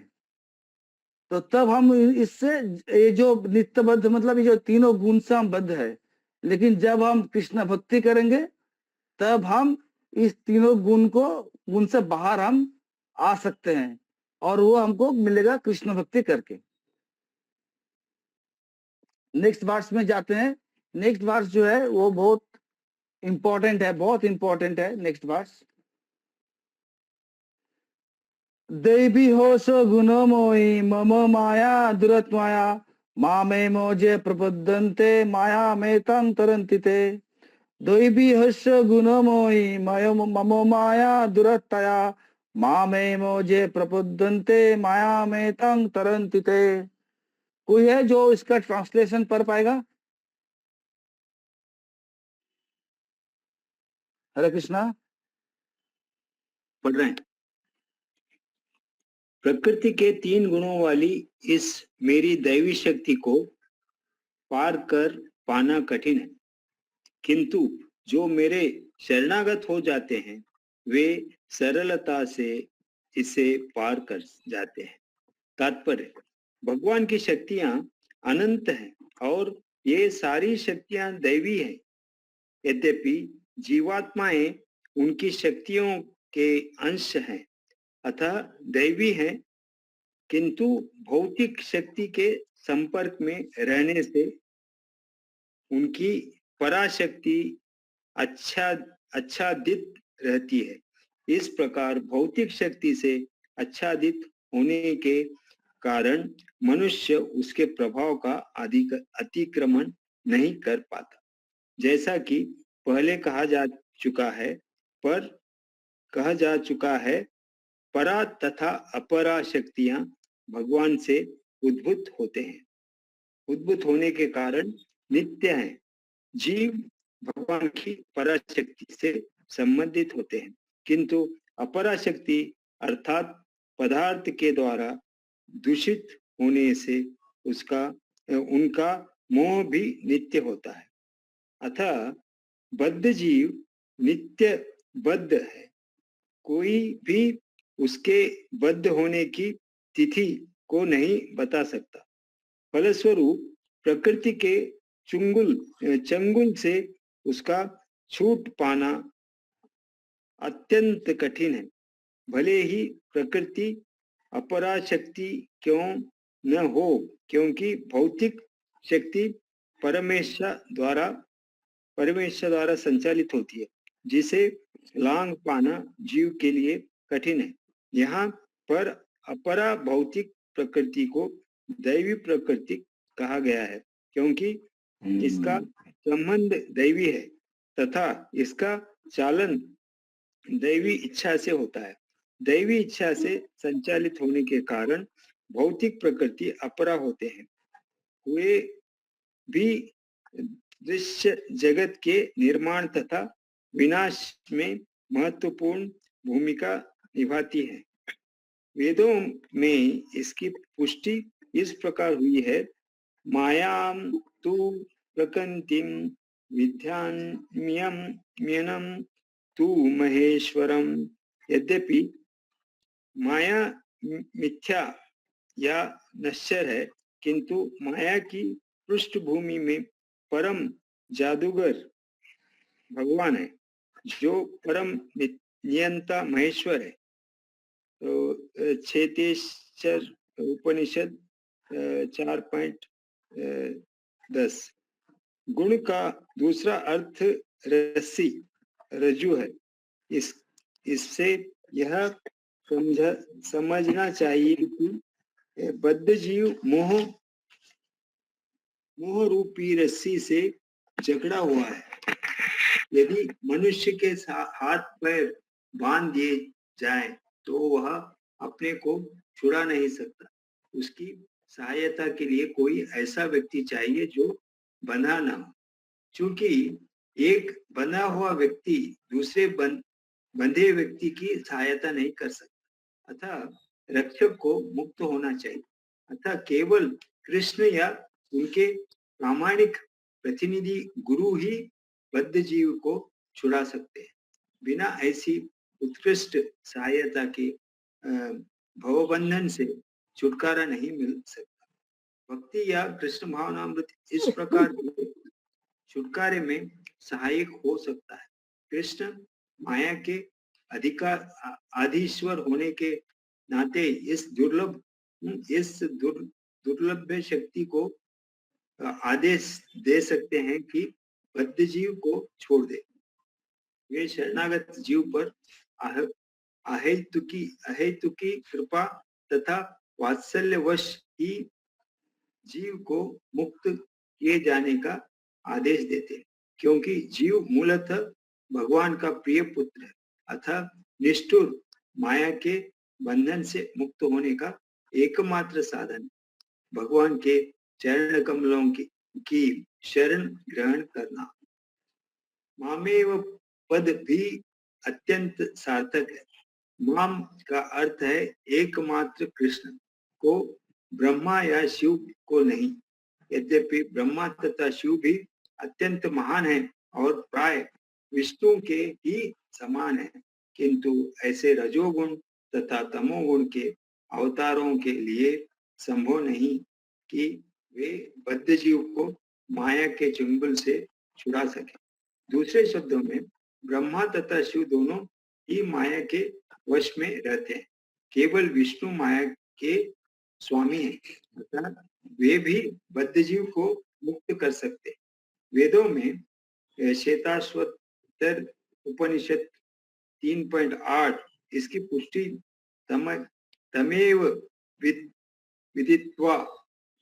तो तब हम इससे ये जो नित्यबद्ध मतलब ये जो तीनों गुण से हम बद्ध है, लेकिन जब हम कृष्ण भक्ति करेंगे तब हम इस तीनों गुण से बाहर हम आ सकते हैं, और वो हमको मिलेगा कृष्ण भक्ति करके। नेक्स्ट वर्स में जाते हैं। नेक्स्ट वर्स जो है वो बहुत इंपॉर्टेंट है, बहुत इंपॉर्टेंट है। नेक्स्ट वर्स, दैवी होशो गुणोमोहि मम माया दुरत्माया मामे मोजे प्रपद्यन्ते माया में तंग तरन्ति ते। दैवी हस्य गुणोमोहि मम माया दुरत्तया मामे मोजे प्रपद्यन्ते माया में तंग तरन्ति ते। कोई है जो इसका ट्रांसलेशन पढ़ पाएगा? हरे कृष्णा। पढ़ रहे हैं। प्रकृति के 3 गुणों वाली इस मेरी दैवी शक्ति को पार कर पाना कठिन है, किंतु जो मेरे शरणागत हो जाते हैं वे सरलता से इसे पार कर जाते हैं। तात्पर्य, भगवान की शक्तियां अनंत हैं और ये सारी शक्तियां दैवी हैं। यद्यपि जीवात्माएं उनकी शक्तियों के अंश हैं अतः दैवी हैं, किंतु भौतिक शक्ति के संपर्क में रहने से उनकी पराशक्ति आच्छादित रहती है। इस प्रकार भौतिक शक्ति से आच्छादित होने के कारण मनुष्य उसके प्रभाव का अतिक्रमण नहीं कर पाता। जैसा कि पहले कहा जा चुका है, परा तथा अपरा शक्तियां भगवान से उद्भूत होते हैं, उद्भूत होने के कारण नित्य हैं। जीव भगवान की पराशक्ति से संबंधित होते हैं, किंतु अपराशक्ति अर्थात पदार्थ के द्वारा दूषित होने से उनका मोह भी नित्य होता है। अतः बद्ध जीव नित्य बद्ध है, कोई भी उसके बद्ध होने की तिथि को नहीं बता सकता। फलस्वरूप प्रकृति के चंगुल से उसका छूट पाना अत्यंत कठिन है। भले ही प्रकृति अपराशक्ति क्यों न हो, क्योंकि भौतिक शक्ति परमेश्वर द्वारा संचालित होती है, जिसे लांघ पाना जीव के लिए कठिन है। यहाँ पर अपरा भौतिक प्रकृति को दैवी प्रकृति कहा गया है, क्योंकि इसका संबंध दैवी है तथा इसका चालन दैवी इच्छा से होता है। दैवी इच्छा से संचालित होने के कारण भौतिक प्रकृति अपरा होते हैं। वे भी दृश्य जगत के निर्माण तथा विनाश में महत्वपूर्ण भूमिका निभाती है। वेदों में इसकी पुष्टि इस प्रकार हुई है, मायाम तु प्रकृतिम विद्यान्यनम तु महेश्वरम। यद्यपि माया मिथ्या या नश्वर है, किंतु माया की पृष्ठभूमि में परम जादूगर भगवान है, जो परम नियंता महेश्वर है। तो क्षेतेश्वर उपनिषद 4.10 गुण का दूसरा अर्थ रस्सी रज्जु है। इससे यह समझना चाहिए कि बद्ध जीव मोह रूपी रस्सी से जकड़ा हुआ है। यदि मनुष्य के हाथ पैर बांध दिए जाए तो वह अपने को छुड़ा नहीं सकता। उसकी सहायता के लिए कोई ऐसा व्यक्ति चाहिए जो बंधा न हो। चूंकि एक बंधा हुआ व्यक्ति दूसरे बंधे व्यक्ति की सहायता नहीं कर सकता, अतः रक्षक को मुक्त होना चाहिए। अतः केवल कृष्ण या उनके प्रामाणिक प्रतिनिधि गुरु ही बद्ध जीव को छुड़ा सकते हैं। बिना ऐसी उत्कृष्ट सहायता के भवबंधन से छुटकारा नहीं मिल सकता। भक्ति या कृष्ण भावनामृत इस प्रकार के छुटकारे में सहायक हो सकता है। कृष्ण माया के आधीश्वर होने के नाते इस दुर्लभ शक्ति को आदेश दे सकते हैं कि बद्ध जीव को छोड़ दे। वे शरणागत जीव पर अहेतुकी कृपा तथा वात्सल्यवश ही जीव को मुक्त किए जाने का आदेश देते हैं, क्योंकि जीव मूलतः भगवान का प्रिय पुत्र है। अतः निष्ठुर माया के बंधन से मुक्त होने का एकमात्र साधन भगवान के चरण कमलों की शरण ग्रहण करना। मामेव पद भी अत्यंत सार्थक है। माम का अर्थ है एकमात्र कृष्ण को, ब्रह्मा या शिव को नहीं। यद्यपि ब्रह्मा तथा शिव भी अत्यंत महान है और प्राय विष्णु के ही समान है, किंतु ऐसे रजोगुण तथा तमोगुण के अवतारों के लिए संभव नहीं कि वे बद्ध जीव को माया के चंगुल से छुड़ा सके। दूसरे शब्दों में ब्रह्मा तथा शिव दोनों ही माया के वश में रहते हैं। केवल विष्णु माया के स्वामी हैं, अतः वे भी बद्ध जीव को मुक्त कर सकते हैं। वेदों में श्वेताश्वतर उपनिषद 3.8 इसकी पुष्टि तमेव विदित्वा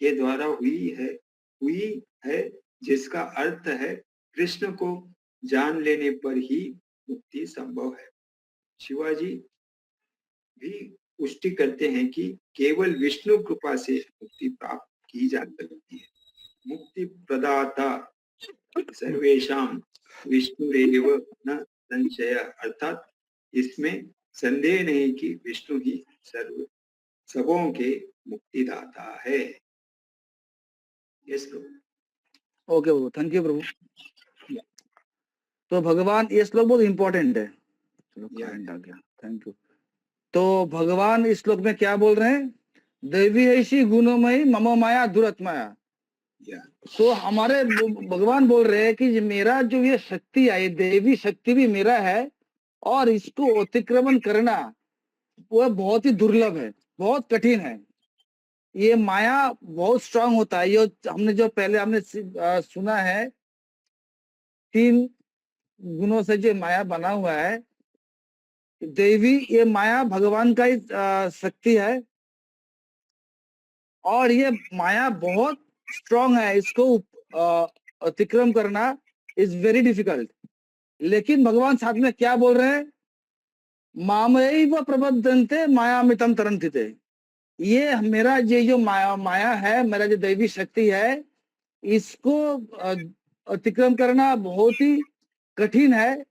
के द्वारा हुई है, जिसका अर्थ है कृष्ण को जान लेने पर ही मुक्ति संभव है। शिवाजी भी पुष्टि करते हैं कि केवल विष्णु कृपा से मुक्ति प्राप्त की जा सकती है। मुक्ति प्रदाता सर्वेशाम विष्णुरेव न संशय, अर्थात इसमें संदेह नहीं कि विष्णु ही सबों के मुक्तिदाता है। यस प्रभु। ओके प्रभु, थैंक यू प्रभु। तो भगवान, ये श्लोक बहुत इंपॉर्टेंट है। चलो करंट आ गया, थैंक यू। तो भगवान इस श्लोक में क्या बोल रहे हैं? देवी ऐसी गुणमयी मम माया दुरत्माया। तो हमारे भगवान बोल रहे हैं कि मेरा जो ये शक्ति है, ये देवी शक्ति भी मेरा है, और इसको अतिक्रमण करना वो बहुत ही दुर्लभ है, बहुत कठिन है। ये माया बहुत स्ट्रांग होता है। ये हमने जो पहले हमने सुना है, 3 गुणों से जो माया बना हुआ है, देवी, ये माया भगवान का ही शक्ति है, और ये माया बहुत स्ट्रांग है। इसको अतिक्रम करना इज वेरी डिफिकल्ट। लेकिन भगवान साथ में क्या बोल रहे हैं? मामैव प्रबद्धन्ते मायामितं तरन्ति। ये मेरा जो माया है, मेरा जो दैवी शक्ति है, इसको अतिक्रम करना बहुत ही कठिन है।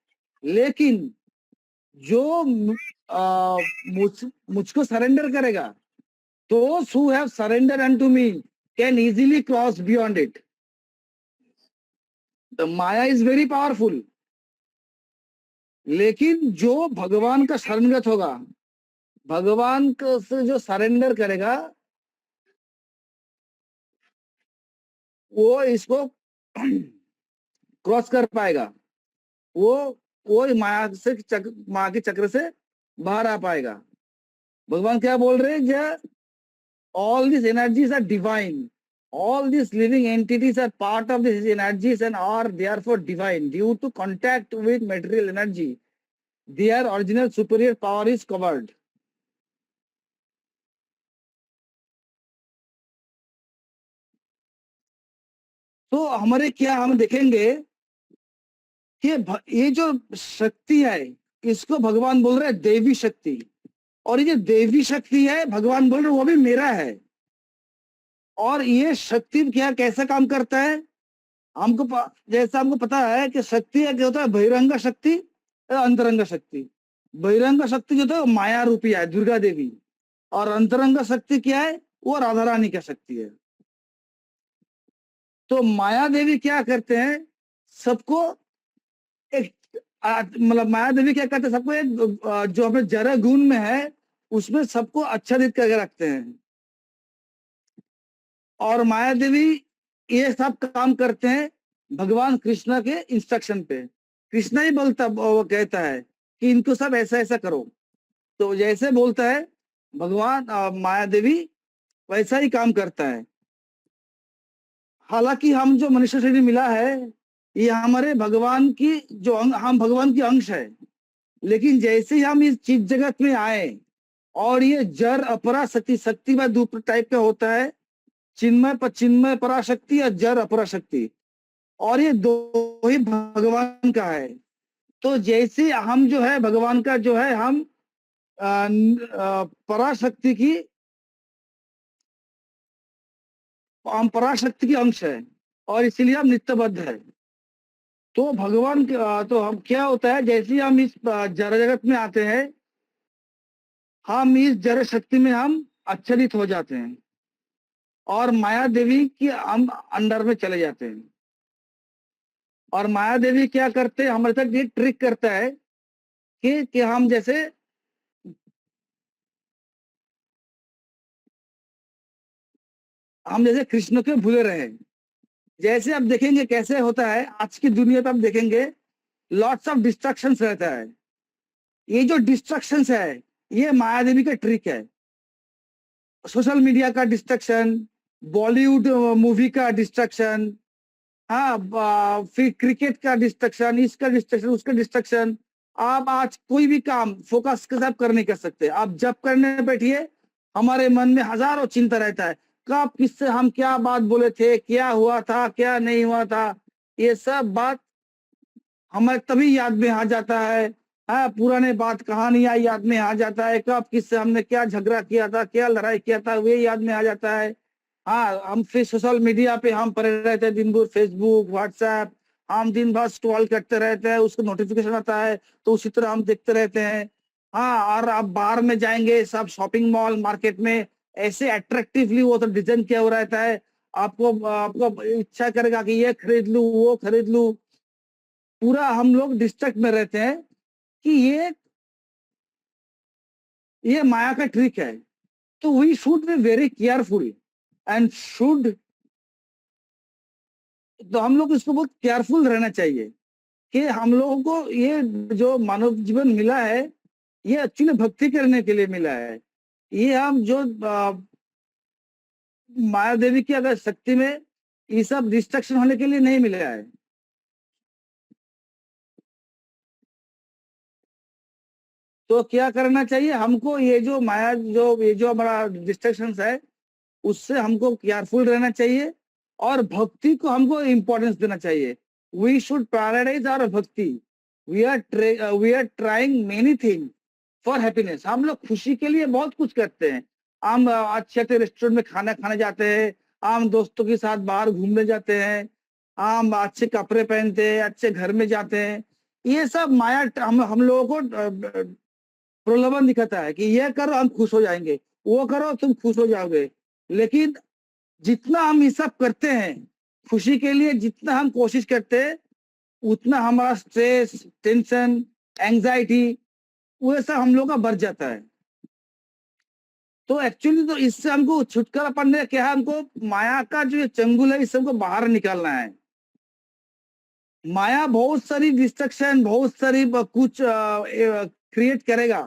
लेकिन जो मुझको सरेंडर करेगा, those who have surrendered unto me can easily cross beyond it. The Maya is very powerful. लेकिन जो भगवान का शरणगत होगा, भगवान को से जो सरेंडर करेगा, वो इसको क्रॉस कर पाएगा। वो माया के चक्र से बाहर आ पाएगा। भगवान क्या बोल रहे हैं? all these energies are divine. All these living entities are part of these energies and are therefore divine. Due to contact with material energy, their original superior power is covered. तो हमारे क्या हम देखेंगे कि ये जो शक्ति है इसको भगवान बोल रहे हैं देवी शक्ति, और ये जो देवी शक्ति है भगवान बोल रहे हैं वो भी मेरा है। और ये शक्ति क्या कैसे काम करता है? जैसा हमको पता है कि शक्ति क्या होता है, बहिरंग शक्ति और अंतरंग शक्ति। बहिरंग शक्ति जो है माया रूपी है, दुर्गा देवी, और अंतरंग शक्ति क्या है? वो राधा रानी का शक्ति है। तो माया देवी क्या करते हैं? सबको एक मतलब माया देवी क्या करते हैं? सबको एक जो हमें जरा गुण में है उसमें सबको आच्छादित करके रखते हैं। और माया देवी ये सब काम करते हैं भगवान कृष्ण के इंस्ट्रक्शन पे। कृष्ण ही बोलता, वो कहता है कि इनको सब ऐसा ऐसा करो, तो जैसे बोलता है भगवान माया देवी वैसा ही काम करता है। हालांकि हम जो मनुष्य शरीर मिला है ये हमारे भगवान की जो हम भगवान की अंश है, लेकिन जैसे ही हम इस चीज जगत में आए और ये जड़ अपरा शक्ति, शक्ति में दो टाइप का होता है, चिन्मय पराशक्ति या जड़ अपराशक्ति, और ये दो ही भगवान का है। तो जैसे हम जो है भगवान का जो है हम पराशक्ति की अंश है और इसीलिए हम नित्यबद्ध है। तो भगवान तो हम क्या होता है, जैसे हम इस जड़ जगत में आते हैं हम इस जड़ शक्ति में हम आच्छादित हो जाते हैं और माया देवी की हम अंडर में चले जाते हैं। और माया देवी क्या करते हैं, हमारे साथ ये ट्रिक करता है कि हम जैसे कृष्ण के भूले रहे। जैसे आप देखेंगे कैसे होता है आज की दुनिया पे, आप देखेंगे लॉट्स ऑफ डिस्ट्रक्शंस रहता है। ये जो डिस्ट्रक्शंस है ये माया देवी का ट्रिक है। सोशल मीडिया का डिस्ट्रक्शन, बॉलीवुड मूवी का डिस्ट्रक्शन, हाँ फिर क्रिकेट का डिस्ट्रक्शन, इसका डिस्ट्रक्शन, उसका डिस्ट्रक्शन। आप आज कोई भी काम फोकस के साथ कर नहीं कर सकते। आप जब करने बैठिए हमारे मन में हजारों चिंता रहता है, कब किससे हम क्या बात बोले थे, क्या हुआ था, क्या नहीं हुआ था, ये सब बात हमारे तभी याद में आ जाता है। हाँ, पुराने बात कहानियां याद में आ जाता है, कब किससे हमने क्या झगड़ा किया था, क्या लड़ाई किया था, वे याद में आ जाता है। हाँ, हम फिर सोशल मीडिया पे हम पड़े रहते हैं दिन भर, फेसबुक, व्हाट्सएप, हम दिन भर स्क्रॉल करते रहते हैं, उसको नोटिफिकेशन आता है तो उसी तरह हम देखते रहते हैं। हाँ, और आप बाहर में जाएंगे सब शॉपिंग मॉल मार्केट में ऐसे अट्रैक्टिवली वो तो डिजाइन किया हुआ रहता है, आपको इच्छा करेगा कि ये खरीद लूं, वो खरीद लूं। पूरा हम लोग डिस्ट्रैक्ट में रहते हैं कि ये माया का ट्रिक है। तो we should be very careful and should, तो हम लोग इसको बहुत केयरफुल रहना चाहिए कि हम लोगों को ये जो मानव जीवन मिला है ये एक्चुअली भक्ति करने के लिए मिला है। ये हम जो माया देवी की अगर शक्ति में ये सब डिस्ट्रक्शन होने के लिए नहीं मिला है। तो क्या करना चाहिए हमको, ये जो माया ये जो हमारा डिस्ट्रक्शंस है उससे हमको केयरफुल रहना चाहिए और भक्ति को हमको इम्पोर्टेंस देना चाहिए। We should prioritise our bhakti. We are trying many thing for happiness. हम लोग खुशी के लिए बहुत कुछ करते हैं। हम अच्छे अच्छे रेस्टोरेंट में खाना खाने जाते हैं, हम दोस्तों के साथ बाहर घूमने जाते हैं, हम अच्छे कपड़े पहनते हैं, अच्छे घर में जाते हैं। ये सब माया हम लोगों को प्रलोभन दिखाता है कि ये करो हम खुश हो जाएंगे, वो करो तुम खुश हो जाओगे। लेकिन जितना हम ये सब करते हैं खुशी के लिए, जितना हम कोशिश करते हैं उतना हमारा स्ट्रेस, टेंशन, एंजाइटी वो सब हम लोग का बढ़ जाता है। तो एक्चुअली तो इससे हमको छुटकारा पाने क्या है, हमको माया का जो ये चंगुल है इससे हमको बाहर निकालना है। माया बहुत सारी डिस्ट्रक्शन, बहुत सारी कुछ क्रिएट करेगा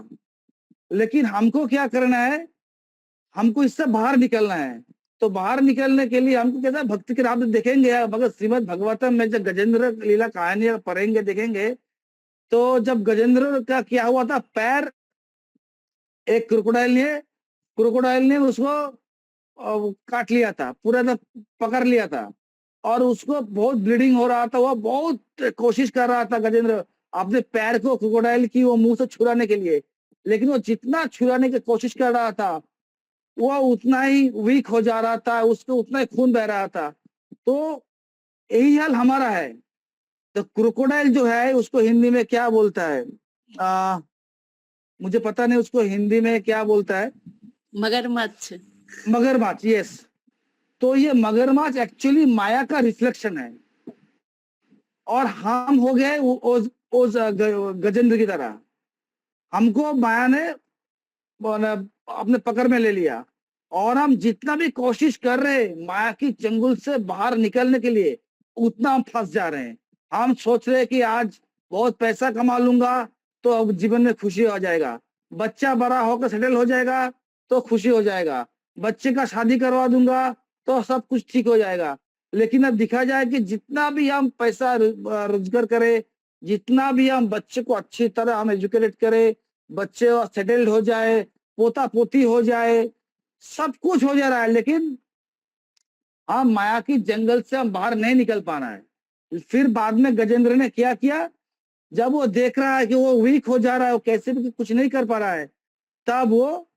लेकिन हमको क्या करना है, हमको इससे बाहर निकलना है। तो बाहर निकलने के लिए हमको कहता है भक्ति के राह में देखेंगे, अगर श्रीमद् भगवतम में जब गजेंद्र लीला कहानी पढ़ेंगे देखेंगे, तो जब गजेंद्र का क्या हुआ था, पैर एक क्रोकोडाइल ने उसको काट लिया था, पूरा पकड़ लिया था और उसको बहुत ब्लीडिंग हो रहा था। वो बहुत कोशिश कर रहा था गजेंद्र अपने पैर को क्रोकोडाइल की वो मुंह से छुड़ाने के लिए, लेकिन वो जितना छुड़ाने की कोशिश कर रहा था वो उतना ही वीक हो जा रहा था, उसको उतना ही खून बह रहा था। तो यही हाल हमारा है। तो क्रोकोडाइल जो है उसको हिंदी में क्या बोलता है, मुझे पता नहीं उसको हिंदी में क्या बोलता है। मगरमच्छ। मगरमच्छ, यस। तो ये मगरमच्छ एक्चुअली माया का रिफ्लेक्शन है और हम हो गए उस गजेंद्र की तरह। हमको माया ने अपने पकड़ में ले लिया और हम जितना भी कोशिश कर रहे हैं माया की चंगुल से बाहर निकलने के लिए, उतना हम फंस जा रहे हैं। हम सोच रहे हैं कि आज बहुत पैसा कमा लूंगा तो अब जीवन में खुशी हो जाएगा, बच्चा बड़ा होकर सेटल हो जाएगा तो खुशी हो जाएगा, बच्चे का शादी करवा दूंगा तो सब कुछ ठीक हो जाएगा। लेकिन अब दिखा जाए कि जितना भी हम पैसा रोजगार करें, जितना भी हम बच्चे को अच्छी तरह हम एजुकेट करें, बच्चे सेटल्ड हो जाए, पोता पोती हो जाए, सब कुछ हो जा रहा है, लेकिन हम माया की जंगल से हम बाहर नहीं निकल पा रहा है। फिर बाद में गजेंद्र ने क्या किया, जब वो देख रहा है कि वो वीक हो जा रहा है, वो कैसे भी कुछ नहीं कर पा रहा है, तब वो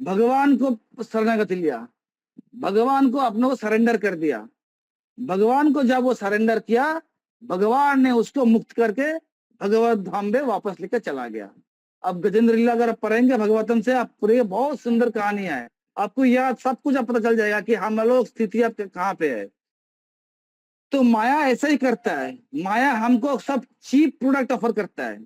भगवान को शरणागति लिया, भगवान को अपने को सरेंडर कर दिया। भगवान को जब वो सरेंडर किया, भगवान ने उसको मुक्त करके भगवत धाम में वापस लेकर चला गया। अब गजेंद्र लीला अगर आप पढ़ेंगे भगवतम से, आप पूरे बहुत सुंदर कहानी है, आपको यह सब कुछ पता चल जाएगा कि हम लोग स्थिति आपके कहाँ पे है। तो माया ऐसा ही करता है, माया हमको सब चीप प्रोडक्ट ऑफर करता है,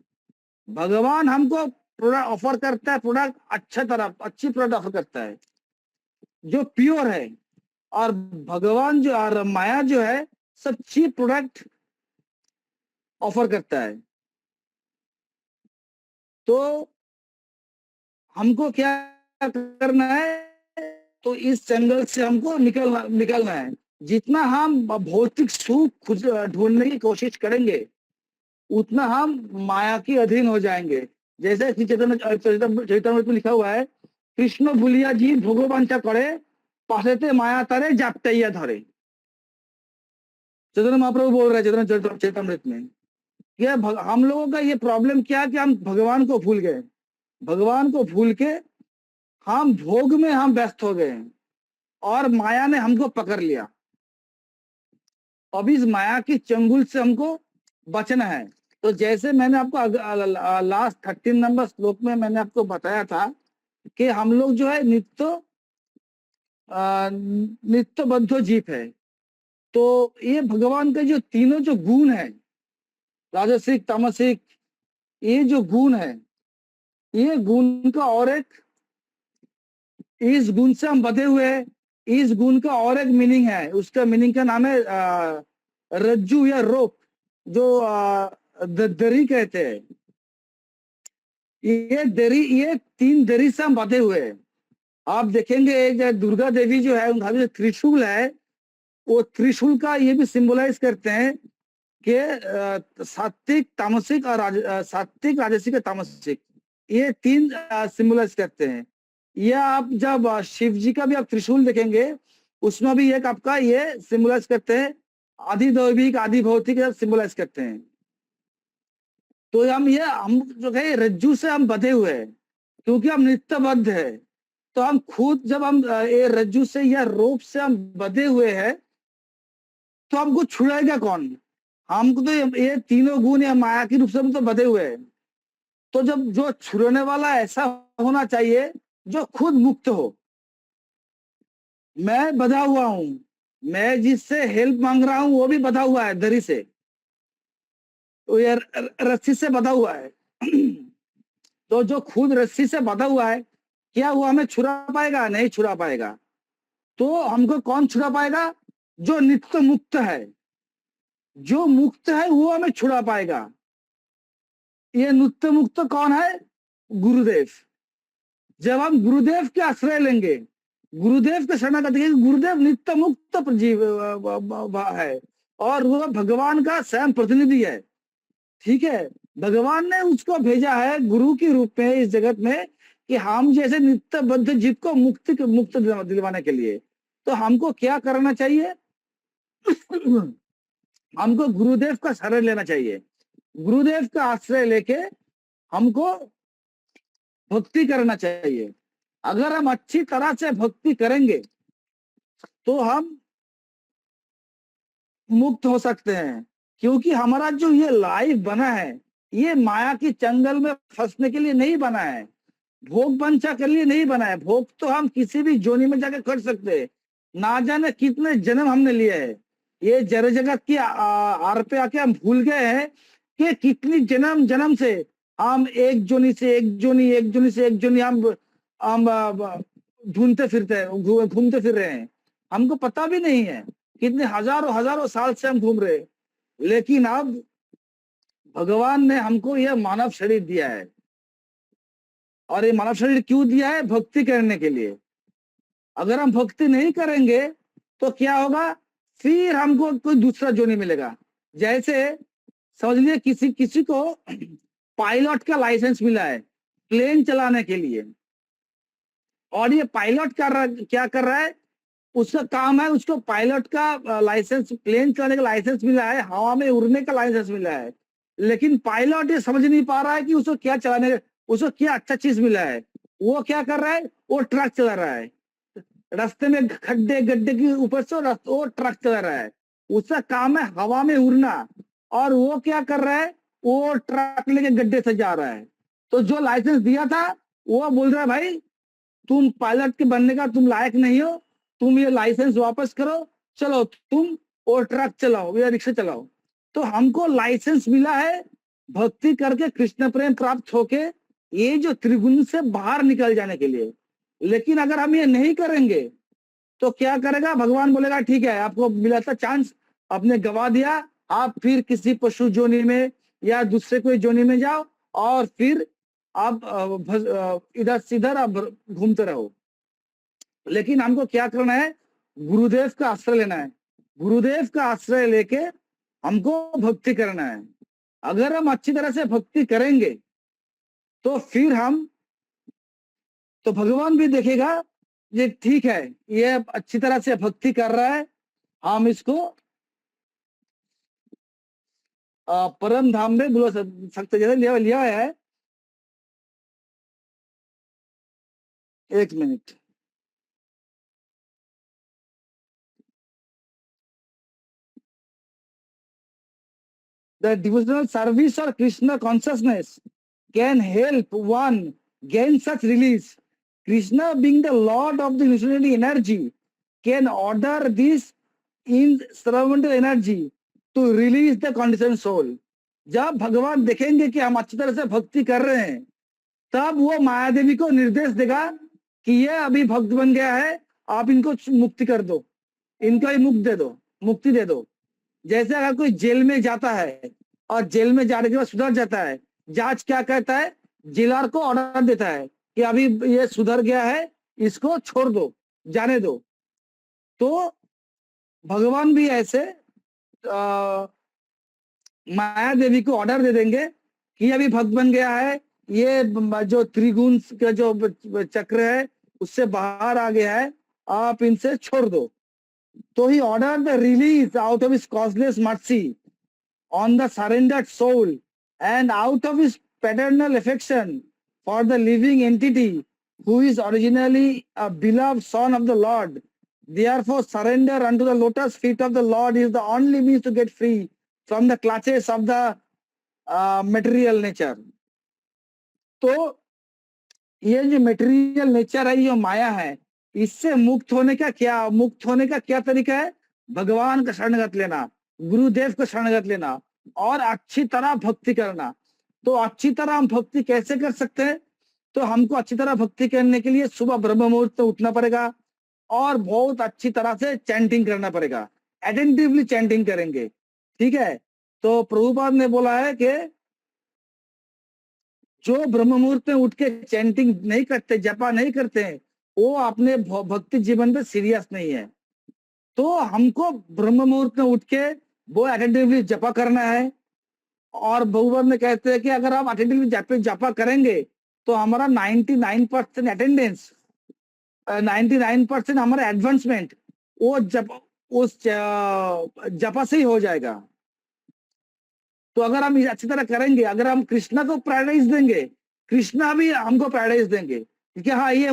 भगवान हमको प्रोडक्ट ऑफर करता है, प्रोडक्ट अच्छा तरह अच्छी प्रोडक्ट ऑफर करता है जो प्योर है, और भगवान जो और माया जो है सब चीप प्रोडक्ट ऑफर करता है। तो हमको क्या करना है, तो इस जंगल से हमको निकलना है। जितना हम भौतिक सुख ढूंढने की कोशिश करेंगे उतना हम माया के अधीन हो जाएंगे। जैसे चैतन्य में लिखा हुआ है, कृष्ण बुलिया जी भगवान करे पासेते माया तारे जापटैया धरे। चैतन्य महाप्रभु बोल रहे हैं चैतन्यमृत में, ये हम लोगों का ये प्रॉब्लम क्या है कि हम भगवान को भूल गए, भगवान को भूल के हम भोग में हम व्यस्त हो गए और माया ने हमको पकड़ लिया। अब इस माया की चंगुल से हमको बचना है। तो जैसे मैंने आपको लास्ट 13 नंबर श्लोक में मैंने आपको बताया था कि हम लोग जो है नित्य बद्ध जीव है। तो ये भगवान के जो तीनों जो गुण है, राजसिक तामसिक, ये जो गुण है, ये गुण का और एक, इस गुण से हम बधे हुए हैं, इस गुण का और एक मीनिंग है, उसका मीनिंग का नाम है रज्जू या रोप, जो दरी कहते हैं। ये दरी, ये 3 दरी से हम बधे हुए हैं। आप देखेंगे दुर्गा देवी जो है उनका जो त्रिशूल है, वो त्रिशूल का ये भी सिंबलाइज करते हैं कि सात्विक तामसिक और सात्विक राजसिक तामसिक, ये 3 सिंबलाइज करते हैं। यह आप जब शिव जी का भी आप त्रिशूल देखेंगे उसमें भी एक आपका ये सिंबलाइज करते हैं, आदि दैविक आदि भौतिक सिंबलाइज करते हैं। तो हम जो है रज्जू से हम बधे हुए हैं क्योंकि हम नित्यबद्ध है। तो हम खुद जब हम ये रज्जू से या रोप से हम बधे हुए हैं तो हमको छुड़ाएगा कौन? हमको तो ये तीनों गुण या माया के रूप से हम तो बधे हुए हैं। तो जब जो छुड़ाने वाला ऐसा होना चाहिए जो खुद मुक्त हो। मैं बधा हुआ हूं, मैं जिससे हेल्प मांग रहा हूं वो भी बधा हुआ है दरी से, तो ये रस्सी से बधा हुआ है। तो जो खुद रस्सी से बधा हुआ है, क्या वो हमें छुड़ा पाएगा? नहीं छुड़ा पाएगा। तो हमको कौन छुड़ा पाएगा? जो नित्य मुक्त है, जो मुक्त है वो हमें छुड़ा पाएगा। ये नित्य मुक्त कौन है? गुरुदेव। जब हम गुरुदेव के आश्रय लेंगे, गुरुदेव के शरणागति के, गुरुदेव नित्य मुक्त जीव है और वो भगवान का स्वयं प्रतिनिधि है। ठीक है, भगवान ने उसको भेजा है गुरु के रूप में इस जगत में कि हम जैसे नित्य बद्ध जीव को मुक्त दिलवाने के लिए। तो हमको क्या करना चाहिए? हमको गुरुदेव का शरण लेना चाहिए। गुरुदेव का आश्रय लेके हमको भक्ति करना चाहिए। अगर हम अच्छी तरह से भक्ति करेंगे तो हम मुक्त हो सकते हैं, क्योंकि हमारा जो ये लाइफ बना है ये माया की चंगल में फंसने के लिए नहीं बना है, भोग वंचा के लिए नहीं बना है। भोग तो हम किसी भी जोनी में जाके कर सकते हैं। ना जाने कितने जन्म हमने लिए हैं, ये जड़ जगत की आर पे आके हम भूल गए हैं कि कितनी जन्म जन्म से हम एक जोनी से एक जोनी, एक जोनी से एक जोनी हम ढूंढते फिरते हैं, घूमते फिर रहे हैं। हमको पता भी नहीं है कितने हजारों हजारों साल से हम घूम रहे हैं। लेकिन अब भगवान ने हमको यह मानव शरीर दिया है, और ये मानव शरीर क्यों दिया है? भक्ति करने के लिए। अगर हम भक्ति नहीं करेंगे तो क्या होगा? फिर हमको कोई दूसरा जोनी मिलेगा। जैसे समझ लिए किसी को पायलट का लाइसेंस मिला है प्लेन चलाने के लिए, और ये पायलट क्या कर रहा है? उसका काम है, उसको पायलट का लाइसेंस, प्लेन चलाने का लाइसेंस मिला है, हवा में उड़ने का लाइसेंस मिला है। लेकिन पायलट ये समझ नहीं पा रहा है कि उसको क्या चलाने, उसको क्या अच्छा चीज मिला है। वो क्या कर रहा है? वो ट्रक चला रहा है, रास्ते में खड्डे गड्ढे के ऊपर से वो ट्रक चला रहा है। उसका काम है हवा में उड़ना, और वो क्या कर रहा है? वो ट्रक लेके गड्ढे से जा रहा है। तो जो लाइसेंस दिया था वो बोल रहा है भाई तुम पायलट के बनने का तुम लायक नहीं हो, तुम ये लाइसेंस वापस करो, चलो तुम वो ट्रक चलाओ या रिक्शा चलाओ। तो हमको लाइसेंस मिला है भक्ति करके कृष्ण प्रेम प्राप्त होके ये जो त्रिगुण से बाहर निकल जाने के लिए। लेकिन अगर हम ये नहीं करेंगे तो क्या करेगा? भगवान बोलेगा ठीक है आपको मिला था चांस, आपने गवा दिया, आप फिर किसी पशु जोनी में या दूसरे कोई जोनी में जाओ और फिर आप इधर सीधर आप घूमते रहो। लेकिन हमको क्या करना है? गुरुदेव का आश्रय लेना है। गुरुदेव का आश्रय लेके हमको भक्ति करना है। अगर हम अच्छी तरह से भक्ति करेंगे तो फिर तो भगवान भी देखेगा ये ठीक है, ये अच्छी तरह से भक्ति कर रहा है, हम इसको परम धाम में बुला सकते। जैसे लिया है, एक minute, the devotional service or Krishna consciousness can help one gain such release. Krishna, being the Lord of the unity energy, can order this instrumental energy to release the conditioned soul. जब भगवान देखेंगे कि हम अच्छी तरह से भक्ति कर रहे हैं, तब वो माया देवी को निर्देश देगा कि ये अभी भक्त बन गया है, आप इनको मुक्ति कर दो, इनको ही मुक्ति दे दो। जैसे अगर कोई जेल में जाता है और जेल में जाने के बाद सुधर जाता है, जांच क्या कहता है? जेलर को ऑर्डर देता है कि अभी ये सुधर गया है, इसको छोड़ दो, जाने दो। तो भगवान भी ऐसे माया देवी को ऑर्डर दे देंगे कि अभी भक्त बन गया है, ये जो त्रिगुण का जो चक्र है उससे बाहर आ गया है, आप इनसे छोड़ दो। So he ordered the release out of his causeless mercy on the surrendered soul and out of his paternal affection for the living entity who is originally a beloved son of the Lord. Therefore, surrender unto the lotus feet of the Lord is the only means to get free from the clutches of the material nature. तो ये जो material nature है, ये माया है, इससे मुक्त होने का क्या तरीका है? भगवान का शरणगत लेना, गुरुदेव का शरणगत लेना और अच्छी तरह भक्ति करना। तो अच्छी तरह हम भक्ति कैसे कर सकते हैं? तो हमको अच्छी तरह भक्ति करने के लिए सुबह ब्रह्म मुहूर्त में उठना पड़ेगा और बहुत अच्छी तरह से चैंटिंग करना पड़ेगा, अटेंटिवली चैंटिंग करेंगे। ठीक है, तो प्रभुपाद ने बोला है कि जो ब्रह्म मुहूर्त में उठ के चैंटिंग नहीं करते, जपा नहीं करते हैं, वो अपने भक्ति जीवन में सीरियस नहीं है। तो हमको ब्रह्म मुहूर्त में उठ के वो अटेंटिवली जपा करना है। और भगवान ने कहते हैं कि अगर आप अटेंटिवली जपा करेंगे तो हमारा 99% अटेंडेंस, 99% हमारा एडवांसमेंट वो उस जपा से ही हो जाएगा। तो अगर हम अच्छी तरह करेंगे, अगर हम कृष्णा को पैराडाइज देंगे, कृष्णा भी हमको पैराडाइज देंगे कि हाँ ये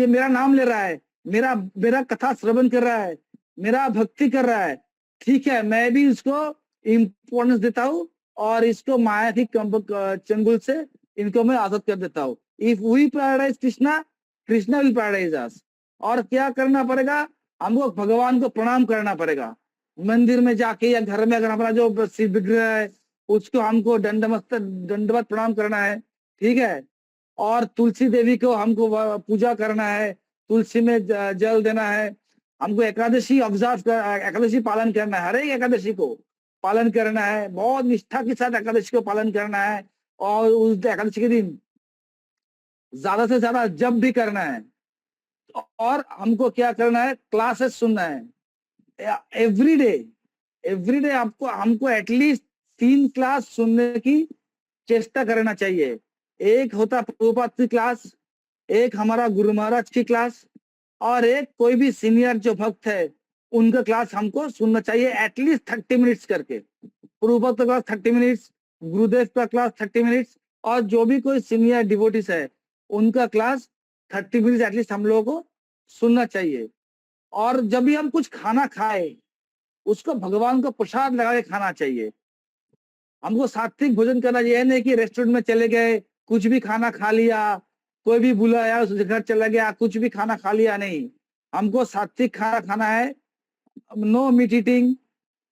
मेरा नाम ले रहा है, मेरा कथा श्रवण कर रहा है, मेरा भक्ति कर रहा है, ठीक है, मैं भी इसको इम्पोर्टेंस देता हूँ और इसको माया की चंगुल से इनको मैं आजाद कर देता हूँ। If we paradise Krishna, Krishna will paradise us. और क्या करना पड़ेगा, हमको भगवान को प्रणाम करना पड़ेगा। मंदिर में जाके या घर में अगर हमारा जो शिव विग्रह है उसको हमको दंडवत प्रणाम करना है, ठीक है। और तुलसी देवी को हमको पूजा करना है, तुलसी में जल देना है, हमको एकादशी एकादशी पालन करना है, हर एक एकादशी को पालन करना है, बहुत निष्ठा के साथ एकादशी को पालन करना है। और उस एकादशी के दिन ज्यादा से ज्यादा जप भी करना है। और हमको क्या करना है, क्लासेस सुनना है एवरीडे आपको हमको एटलीस्ट 3 क्लास सुनने की चेष्टा करना चाहिए। एक होता प्रभुपाद की क्लास, एक हमारा गुरु महाराज की क्लास, और एक कोई भी सीनियर जो भक्त है उनका क्लास हमको सुनना चाहिए एटलीस्ट 30 मिनट्स करके। प्रभुपाद का क्लास 30 मिनट्स, गुरुदेव का क्लास 30 मिनट्स, और जो भी कोई सीनियर डिवोटीज है उनका क्लास 30 मिनट्स एटलीस्ट हम लोगों को सुनना चाहिए। और जब भी हम कुछ खाना खाए उसको भगवान को प्रसाद लगा के खाना चाहिए। हमको सात्विक भोजन करना चाहिए, नहीं कि रेस्टोरेंट में चले गए, कुछ भी खाना खा लिया, कोई भी बुलाया उस घर चला गया, कुछ भी खाना खा लिया, नहीं। हमको सात्विक खाना खाना है। नो मीट ईटिंग,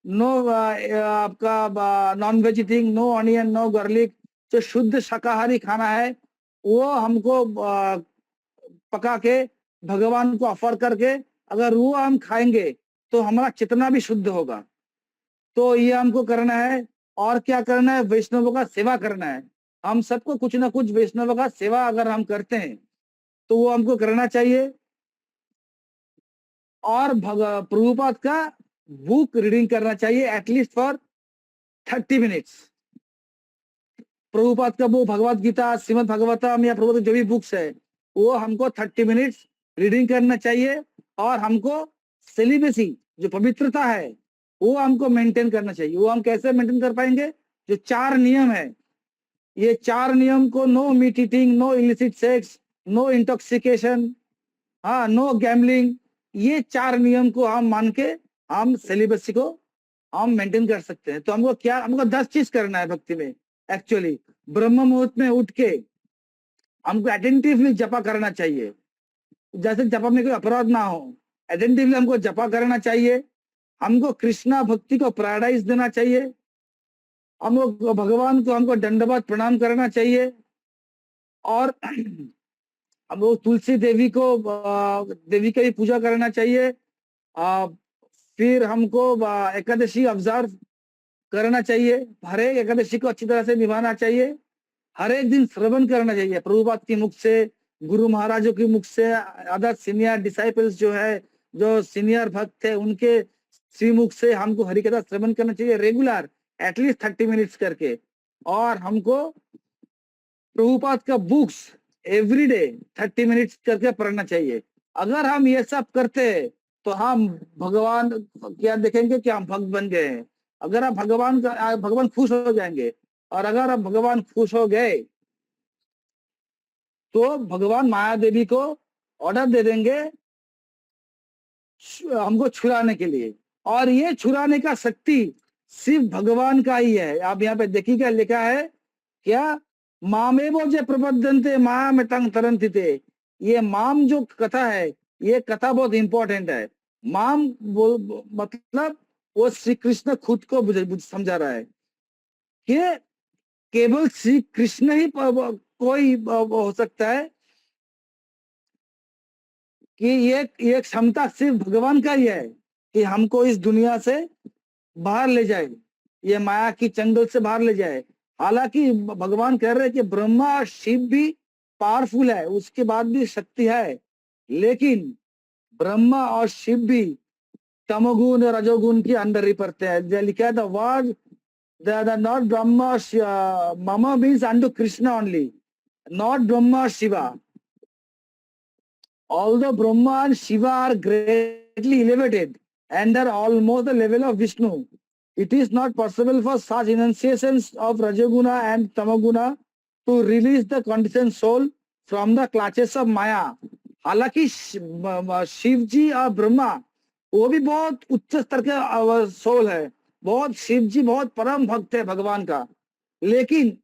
नो आपका non veg eating, no onion, no garlic. जो शुद्ध शाकाहारी खाना है वो हमको पका के भगवान को ऑफर करके अगर वो हम खाएंगे तो हमारा चेतना भी शुद्ध होगा। तो ये हमको करना है। और क्या करना है, वैष्णवों का सेवा करना है। हम सबको कुछ ना कुछ वैष्णवों का सेवा अगर हम करते हैं तो वो हमको करना चाहिए। और प्रभुपाद का बुक रीडिंग करना चाहिए एटलीस्ट फॉर 30 मिनट्स। प्रभुपाद का वो भगवत गीता, श्रीमद भागवतम या प्रभुपाद जो भी बुक्स है वो हमको 30 मिनट्स रीडिंग करना चाहिए। और हमको सेलिबेसी जो पवित्रता है वो हमको मेंटेन करना चाहिए। वो हम कैसे मेंटेन कर पाएंगे, जो 4 नियम है, ये 4 नियम को, no meat eating, no illicit sex, no intoxication, हाँ, नो गैम्बलिंग, ये 4 नियम को हम मान के हम सेलिबेसी को हम मेंटेन कर सकते हैं। तो हमको 10 चीज करना है भक्ति में। एक्चुअली ब्रह्म मुहूर्त में उठ के हमको अटेंटिवली जपा करना चाहिए, जैसे जपा में कोई अपराध ना हो। अटेंटिवली हमको जपा करना चाहिए, हमको कृष्णा भक्ति को पैराडाइज देना चाहिए, हमको भगवान को हमको दंडवत प्रणाम करना चाहिए। और हमको तुलसी देवी की भी पूजा करना चाहिए। फिर हमको एकादशी ऑब्जर्व करना चाहिए, हर एक एकादशी को अच्छी तरह से निभाना चाहिए। हर एक दिन श्रवण करना चाहिए प्रभुपाद के मुख से, गुरु महाराजों के मुख से, अदर सीनियर डिसाइपल्स जो है, जो सीनियर भक्त है, उनके श्रीमुख से हमको हरिकथा श्रवण करना चाहिए रेगुलर एटलीस्ट 30 मिनट्स करके। और हमको प्रभुपाद का बुक्स एवरीडे 30 मिनट्स करके पढ़ना चाहिए। अगर हम ये सब करते हैं तो हम भगवान क्या देखेंगे कि हम भक्त बन गए हैं। अगर आप भगवान खुश हो जाएंगे। और अगर आप भगवान खुश हो गए तो भगवान माया देवी को ऑर्डर दे देंगे हमको छुड़ाने के लिए। और ये छुड़ाने का शक्ति सिर्फ भगवान का ही है। आप यहाँ पे देखिएगा लिखा है क्या, मामेवो जे प्रबद्धन्ते माया में तंग तरंतिते। ये माम जो कथा है, ये कथा बहुत इंपॉर्टेंट है। माम मतलब वो श्री कृष्ण खुद को समझा रहा है कि केवल श्री कृष्ण ही कोई हो सकता है कि ये क्षमता सिर्फ भगवान का ही है कि हमको इस दुनिया से बाहर ले जाए, ये माया की चंगल से बाहर ले जाए। हालांकि भगवान कह रहे हैं कि ब्रह्मा और शिव भी पावरफुल है, उसके बाद भी शक्ति है, लेकिन ब्रह्मा और शिव भी तमोगुण और रजोगुण के अंदर ही पड़ते हैं। लिखा है the word the not Brahma मम means unto Krishna only, not Brahma Shiva. Although Brahma and Shiva are greatly elevated and are almost the level of Vishnu, it is not possible for such enunciations of Rajoguna and Tamoguna to release the conditioned soul from the clutches of Maya. हालांकि शिव जी और ब्रह्मा वो भी बहुत उच्च स्तर के soul है, बहुत शिव जी बहुत परम भक्त है भगवान का, लेकिन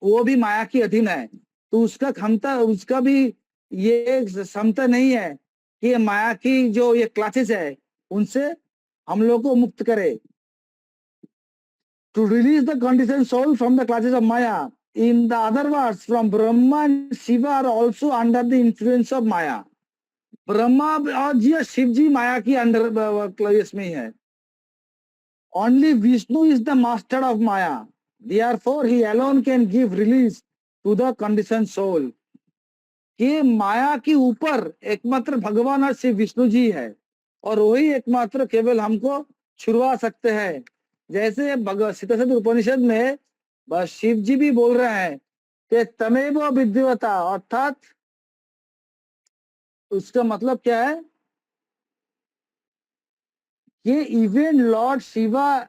वो भी माया की अधीन है। तो उसका क्षमता, उसका भी ये क्षमता नहीं है कि ये माया की जो ये क्लासेस है उनसे हम लोग को मुक्त करे। To release the condition soul from the clutches of maya, in the other words from Brahma and Shiva are also under the influence of maya. Brahma और जी शिव जी माया की अंडर इसमें है। Only Vishnu is the master of maya, therefore he alone can give release to the condition soul. कि माया के ऊपर एकमात्र भगवान और शिव विष्णु जी है, और वही एकमात्र केवल हमको छुड़वा सकते हैं। जैसे सीताशद उपनिषद में बस शिव जी भी बोल रहे हैं कि तमेव विद्युता, अर्थात उसका मतलब क्या है कि even Lord Shiva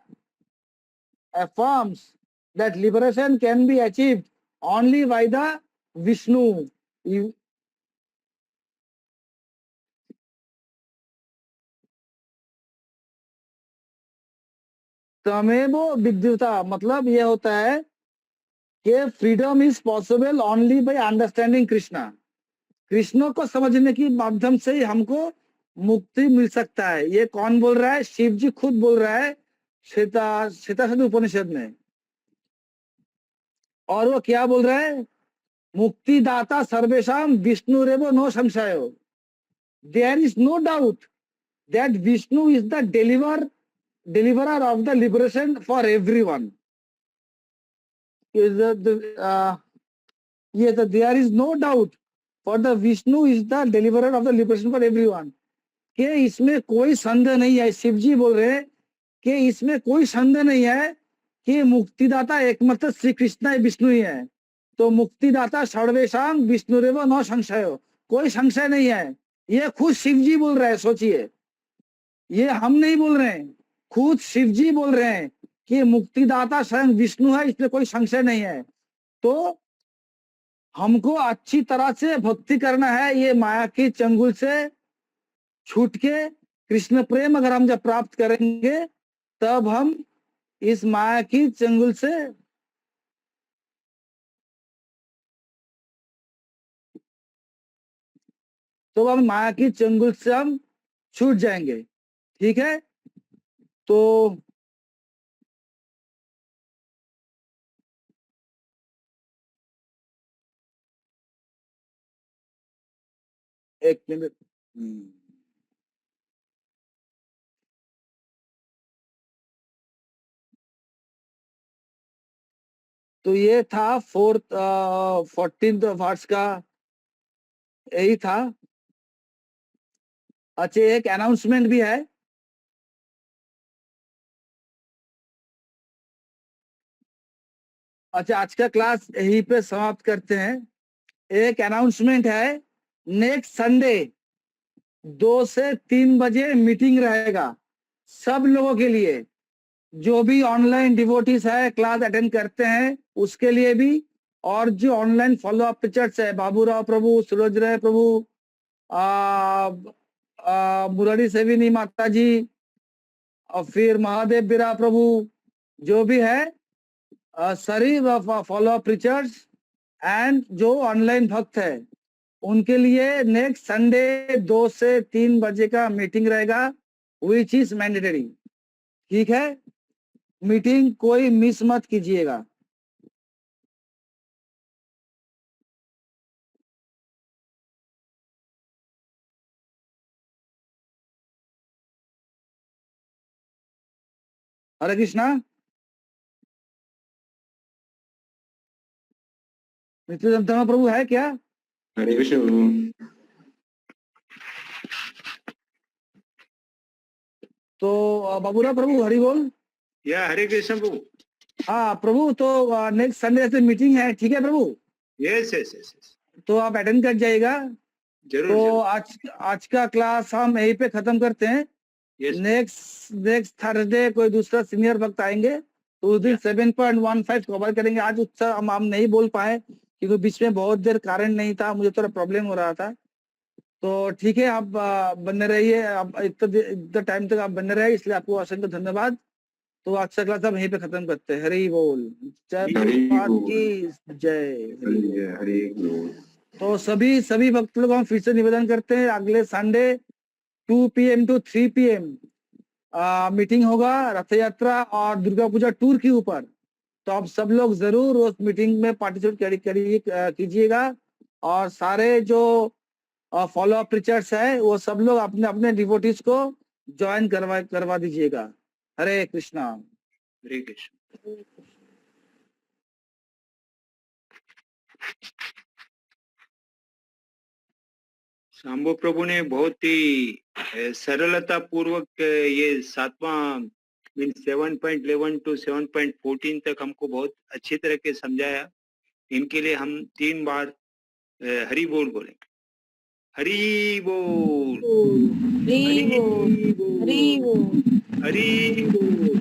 affirms that liberation can be achieved only by the Vishnu. तमेव विद्युता मतलब ये होता है कि freedom is possible only by understanding Krishna. Krishna को समझने की माध्यम से ही हमको मुक्ति मिल सकता है। ये कौन बोल रहा है? शिव जी खुद बोल रहा है श्वेताश्वतर उपनिषद में। और वो क्या बोल रहा है? मुक्तिदाता सर्वेशाम विष्णुरेव नो संशयो। There is no doubt that Vishnu is the deliverer of the liberation for everyone. Yes, there is no doubt for the Vishnu is the deliverer of the liberation for everyone. कि इसमें कोई संदेह नहीं है, शिव जी बोल रहे हैं कि इसमें कोई संदेह नहीं है कि मुक्तिदाता एकमात्र श्री कृष्ण है, विष्णु ही है। तो मुक्तिदाता सर्वेशाम विष्णुरेव न संशय, कोई संशय नहीं है। ये खुद शिव जी बोल रहे हैं। सोचिए, ये हम नहीं बोल रहे हैं, खुद शिव जी बोल रहे हैं कि मुक्तिदाता स्वयं विष्णु है, इसमें कोई संशय नहीं है। तो हमको अच्छी तरह से भक्ति करना है, ये माया की चंगुल से छूट के कृष्ण प्रेम अगर हम जब प्राप्त करेंगे तब हम इस माया की चंगुल से हम माया की चंगुल से हम छूट जाएंगे। ठीक है, तो एक मिनट। तो ये था 14th वर्ष का, यही था। अच्छा, एक अनाउंसमेंट भी है। अच्छा, आज का क्लास यहीं पे समाप्त करते हैं। एक अनाउंसमेंट है, नेक्स्ट संडे 2 से 3 बजे मीटिंग रहेगा सब लोगों के लिए। जो भी ऑनलाइन डिवोटीज है, क्लास अटेंड करते हैं उसके लिए भी, और जो ऑनलाइन फॉलो अप टीचर्स है, बाबूराव प्रभु, सूरज राय प्रभु, मुरारी सेविनी माता जी, और फिर महादेव बिरा प्रभु, जो भी है सरी फॉलो अप टीचर्स एंड जो ऑनलाइन भक्त है, उनके लिए नेक्स्ट संडे 2 से 3 बजे का मीटिंग रहेगा, विच इज मैंडेटरी। ठीक है, मीटिंग कोई मिस मत कीजिएगा। हरे कृष्णा। नित्यानंद प्रभु है क्या? हरे कृष्ण प्रभु। तो बाबूराव प्रभु हरि बोल। या हरे कृष्ण प्रभु। हाँ प्रभु, तो नेक्स्ट संडे से मीटिंग है, ठीक है प्रभु? यस यस यस यस, तो आप अटेंड कर जाइएगा। जरूर तो जरूर। आज का क्लास हम यहीं पे खत्म करते हैं। यस नेक्स्ट थर्सडे कोई दूसरा सीनियर भक्त आएंगे, तो उस दिन 7.15 कवर करेंगे। आज उत्सव हम नहीं बोल पाए क्योंकि बीच में बहुत देर कारण नहीं था, मुझे थोड़ा प्रॉब्लम हो रहा था। तो ठीक है, आप बने रहिए, आप इतना टाइम तक आप बने रहे, इसलिए आपको असंख्य धन्यवाद। तो आज का क्लास हम यहीं पे खत्म करते हैं। हरि बोल। जय हरि प्रभुपाद बोल। की जय। हरि बोल। हरे बोल। तो सभी भक्त लोग हम फिर से निवेदन करते हैं, अगले Sunday 2 PM to 3 PM meeting होगा रथ यात्रा और दुर्गा पूजा टूर के ऊपर। तो आप सब लोग जरूर उस मीटिंग में पार्टिसिपेट कीजिएगा। और सारे जो फॉलो अप प्रीचर्स है वो सब लोग अपने अपने डिवोटीज को ज्वाइन करवा दीजिएगा। हरे कृष्णा। हरे कृष्ण। शंभु प्रभु ने बहुत ही सरलता पूर्वक ये 7वां मीन 7.11 to 7.14 तक हमको बहुत अच्छी तरह के समझाया। इनके लिए हम 3 बार हरि बोल बोलेंगे। हरि बोल, हरि बोल, हरि बोल। हरि बोल।